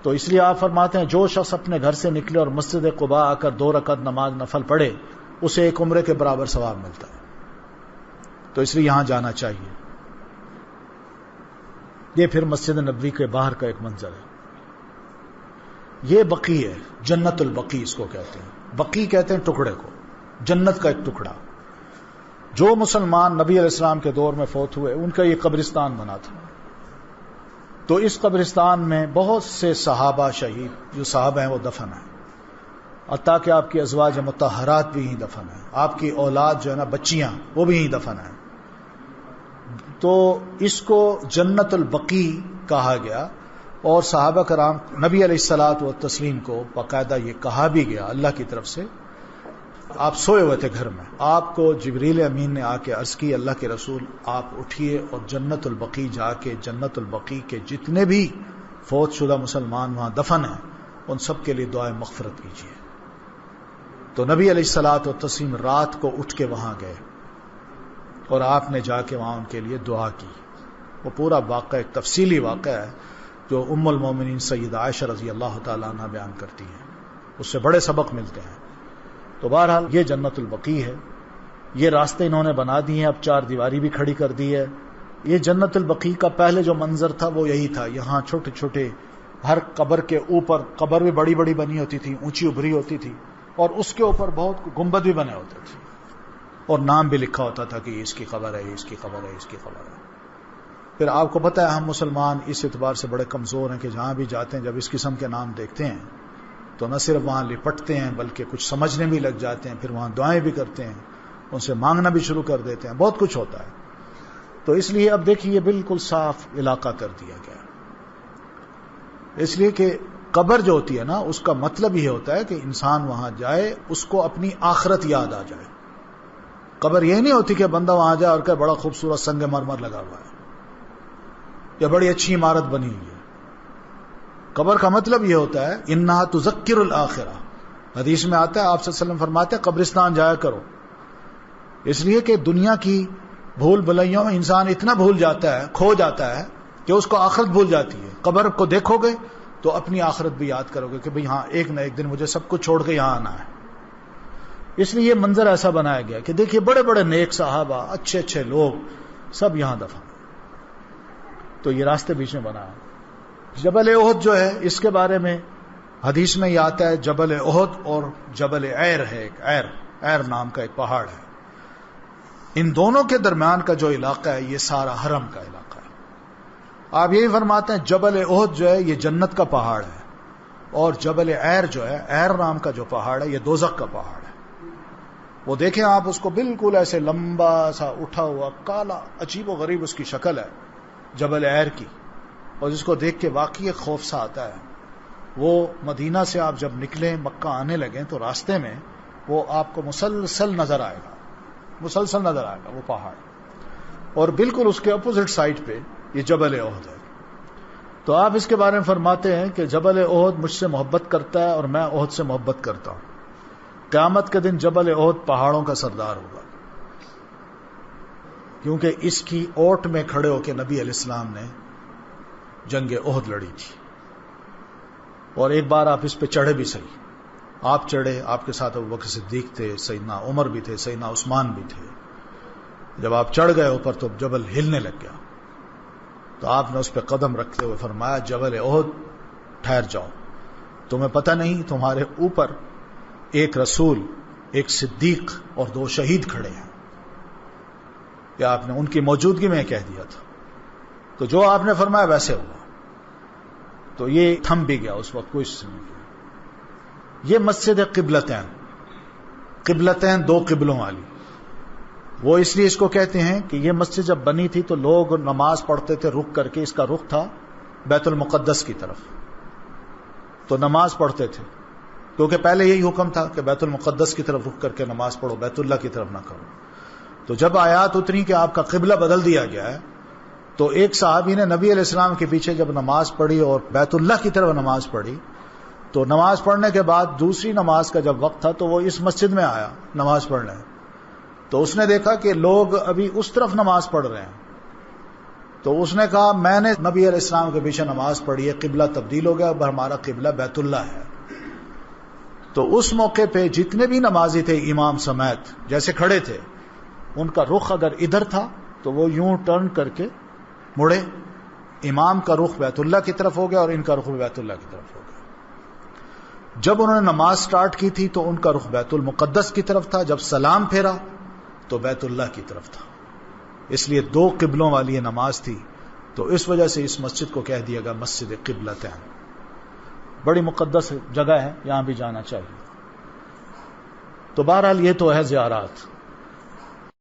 تو اس لیے آپ فرماتے ہیں جو شخص اپنے گھر سے نکلے اور مسجد قباء آ کر 2 رکعت نماز نفل پڑھے اسے 1 عمرے کے برابر ثواب ملتا ہے. تو اس لیے یہاں جانا چاہیے. یہ پھر مسجد نبوی کے باہر کا ایک منظر ہے. یہ بقیع ہے، جنت البقیع اس کو کہتے ہیں. بقیع کہتے ہیں ٹکڑے کو، جنت کا ایک ٹکڑا. جو مسلمان نبی علیہ السلام کے دور میں فوت ہوئے ان کا یہ قبرستان بنا تھا. تو اس قبرستان میں بہت سے صحابہ شہید جو صحابہ ہیں وہ دفن ہیں، حتیٰ کہ آپ کی ازواج مطہرات بھی یہیں دفن ہیں، آپ کی اولاد جو ہے نا بچیاں وہ بھی یہیں دفن ہیں. تو اس کو جنت البقیع کہا گیا. اور صحابہ کرام نبی علیہ الصلاۃ والتسلیم کو باقاعدہ یہ کہا بھی گیا اللہ کی طرف سے. آپ سوئے ہوئے تھے گھر میں، آپ کو جبریل امین نے آ کے عرض کی اللہ کے رسول آپ اٹھیے اور جنت البقیع جا کے جنت البقیع کے جتنے بھی فوت شدہ مسلمان وہاں دفن ہیں ان سب کے لیے دعائے مغفرت کیجیے. تو نبی علیہ الصلاۃ والتسلیم رات کو اٹھ کے وہاں گئے اور آپ نے جا کے وہاں ان کے لیے دعا کی. وہ پورا واقعہ ایک تفصیلی واقعہ ہے جو ام المومنین سیدہ عائشہ رضی اللہ تعالیٰ عنہ بیان کرتی ہیں، اس سے بڑے سبق ملتے ہیں. تو بہرحال یہ جنت البقیع ہے. یہ راستے انہوں نے بنا دیے ہیں، اب 4 دیواری بھی کھڑی کر دی ہے. یہ جنت البقیع کا پہلے جو منظر تھا وہ یہی تھا. یہاں چھوٹے چھوٹے ہر قبر کے اوپر، قبر بھی بڑی بڑی بنی ہوتی تھی، اونچی ابھری ہوتی تھی، اور اس کے اوپر بہت گنبد بھی بنے ہوتے تھے اور نام بھی لکھا ہوتا تھا کہ یہ اس کی قبر ہے، اس کی قبر ہے، اس کی قبر ہے. پھر آپ کو پتہ ہے ہم مسلمان اس اعتبار سے بڑے کمزور ہیں کہ جہاں بھی جاتے ہیں جب اس قسم کے نام دیکھتے ہیں تو نہ صرف وہاں لپٹتے ہیں بلکہ کچھ سمجھنے بھی لگ جاتے ہیں، پھر وہاں دعائیں بھی کرتے ہیں، ان سے مانگنا بھی شروع کر دیتے ہیں، بہت کچھ ہوتا ہے. تو اس لیے اب دیکھیے بالکل صاف علاقہ کر دیا گیا، اس لیے کہ قبر جو ہوتی ہے نا اس کا مطلب یہ ہوتا ہے کہ انسان وہاں جائے اس کو اپنی آخرت یاد آ جائے. قبر یہ نہیں ہوتی کہ بندہ وہاں جائے اور کہ بڑا خوبصورت سنگ مرمر لگا ہوا ہے یا بڑی اچھی عمارت بنی ہوئی ہے. قبر کا مطلب یہ ہوتا ہے انہا تذکر الآخرہ. حدیث میں آتا ہے آپ صلی اللہ علیہ وسلم فرماتے ہیں قبرستان جایا کرو، اس لیے کہ دنیا کی بھول بھلائیوں میں انسان اتنا بھول جاتا ہے، کھو جاتا ہے کہ اس کو آخرت بھول جاتی ہے. قبر کو دیکھو گے تو اپنی آخرت بھی یاد کرو گے کہ بھئی ہاں ایک نہ ایک دن مجھے سب کچھ چھوڑ کے یہاں آنا ہے. اس لیے یہ منظر ایسا بنایا گیا کہ دیکھیے بڑے بڑے نیک صحابہ، اچھے اچھے لوگ سب یہاں دفن. تو یہ راستے بیچ میں بنا. جبل احد جو ہے اس کے بارے میں حدیث میں یہ آتا ہے جبل احد اور جبل عیر ہے، ایک عیر نام کا ایک پہاڑ ہے. ان دونوں کے درمیان کا جو علاقہ ہے یہ سارا حرم کا علاقہ ہے. آپ یہی فرماتے ہیں جبل احد جو ہے یہ جنت کا پہاڑ ہے اور جبل عیر جو ہے، عیر نام کا جو پہاڑ ہے یہ دوزخ کا پہاڑ ہے. وہ دیکھیں آپ اس کو بالکل ایسے لمبا سا اٹھا ہوا کالا عجیب و غریب اس کی شکل ہے جبل عیر کی، اور جس کو دیکھ کے واقعی خوف سا آتا ہے. وہ مدینہ سے آپ جب نکلیں مکہ آنے لگیں تو راستے میں وہ آپ کو مسلسل نظر آئے گا وہ پہاڑ، اور بالکل اس کے اپوزٹ سائڈ پہ یہ جبل احد ہے. تو آپ اس کے بارے میں فرماتے ہیں کہ جبل احد مجھ سے محبت کرتا ہے اور میں احد سے محبت کرتا ہوں. قیامت کے دن جبل احد پہاڑوں کا سردار ہوگا، کیونکہ اس کی اوٹ میں کھڑے ہو کے نبی علیہ السلام نے جنگ احد لڑی تھی. اور ایک بار آپ اس پہ چڑھے بھی صحیح، آپ چڑھے، آپ کے ساتھ ابوبکر صدیق تھے، سیدنا عمر بھی تھے، سیدنا عثمان بھی تھے. جب آپ چڑھ گئے اوپر تو جبل ہلنے لگ گیا، تو آپ نے اس پہ قدم رکھتے ہوئے فرمایا جبل احد ٹھہر جاؤ، تمہیں پتہ نہیں تمہارے اوپر ایک رسول، ایک صدیق اور 2 شہید کھڑے ہیں. کہ آپ نے ان کی موجودگی میں کہہ دیا تھا، تو جو آپ نے فرمایا ویسے ہوا. تو یہ تھم بھی گیا اس وقت، کوئی نہیں کیا. یہ مسجد قبلتین 2 قبلوں والی، وہ اس لیے اس کو کہتے ہیں کہ یہ مسجد جب بنی تھی تو لوگ نماز پڑھتے تھے رک کر کے، اس کا رخ تھا بیت المقدس کی طرف، تو نماز پڑھتے تھے کیونکہ پہلے یہی حکم تھا کہ بیت المقدس کی طرف رک کر کے نماز پڑھو، بیت اللہ کی طرف نہ کرو. تو جب آیات اتری کہ آپ کا قبلہ بدل دیا گیا ہے تو ایک صحابی نے نبی علیہ السلام کے پیچھے جب نماز پڑھی اور بیت اللہ کی طرف نماز پڑھی، تو نماز پڑھنے کے بعد دوسری نماز کا جب وقت تھا تو وہ اس مسجد میں آیا نماز پڑھنے، تو اس نے دیکھا کہ لوگ ابھی اس طرف نماز پڑھ رہے ہیں، تو اس نے کہا میں نے نبی علیہ السلام کے پیچھے نماز پڑھی ہے، قبلہ تبدیل ہو گیا، اب ہمارا قبلہ بیت اللہ ہے۔ تو اس موقع پہ جتنے بھی نمازی تھے امام سمیت جیسے کھڑے تھے، ان کا رخ اگر ادھر تھا تو وہ یوں ٹرن کر کے مڑے، امام کا رخ بیت اللہ کی طرف ہو گیا اور ان کا رخ بیت اللہ کی طرف ہو گیا۔ جب انہوں نے نماز سٹارٹ کی تھی تو ان کا رخ بیت المقدس کی طرف تھا، جب سلام پھیرا تو بیت اللہ کی طرف تھا۔ اس لیے دو قبلوں والی یہ نماز تھی، تو اس وجہ سے اس مسجد کو کہہ دیا گیا مسجد قبلتین۔ بڑی مقدس جگہ ہے، یہاں بھی جانا چاہیے۔ تو بہرحال یہ تو ہے زیارات۔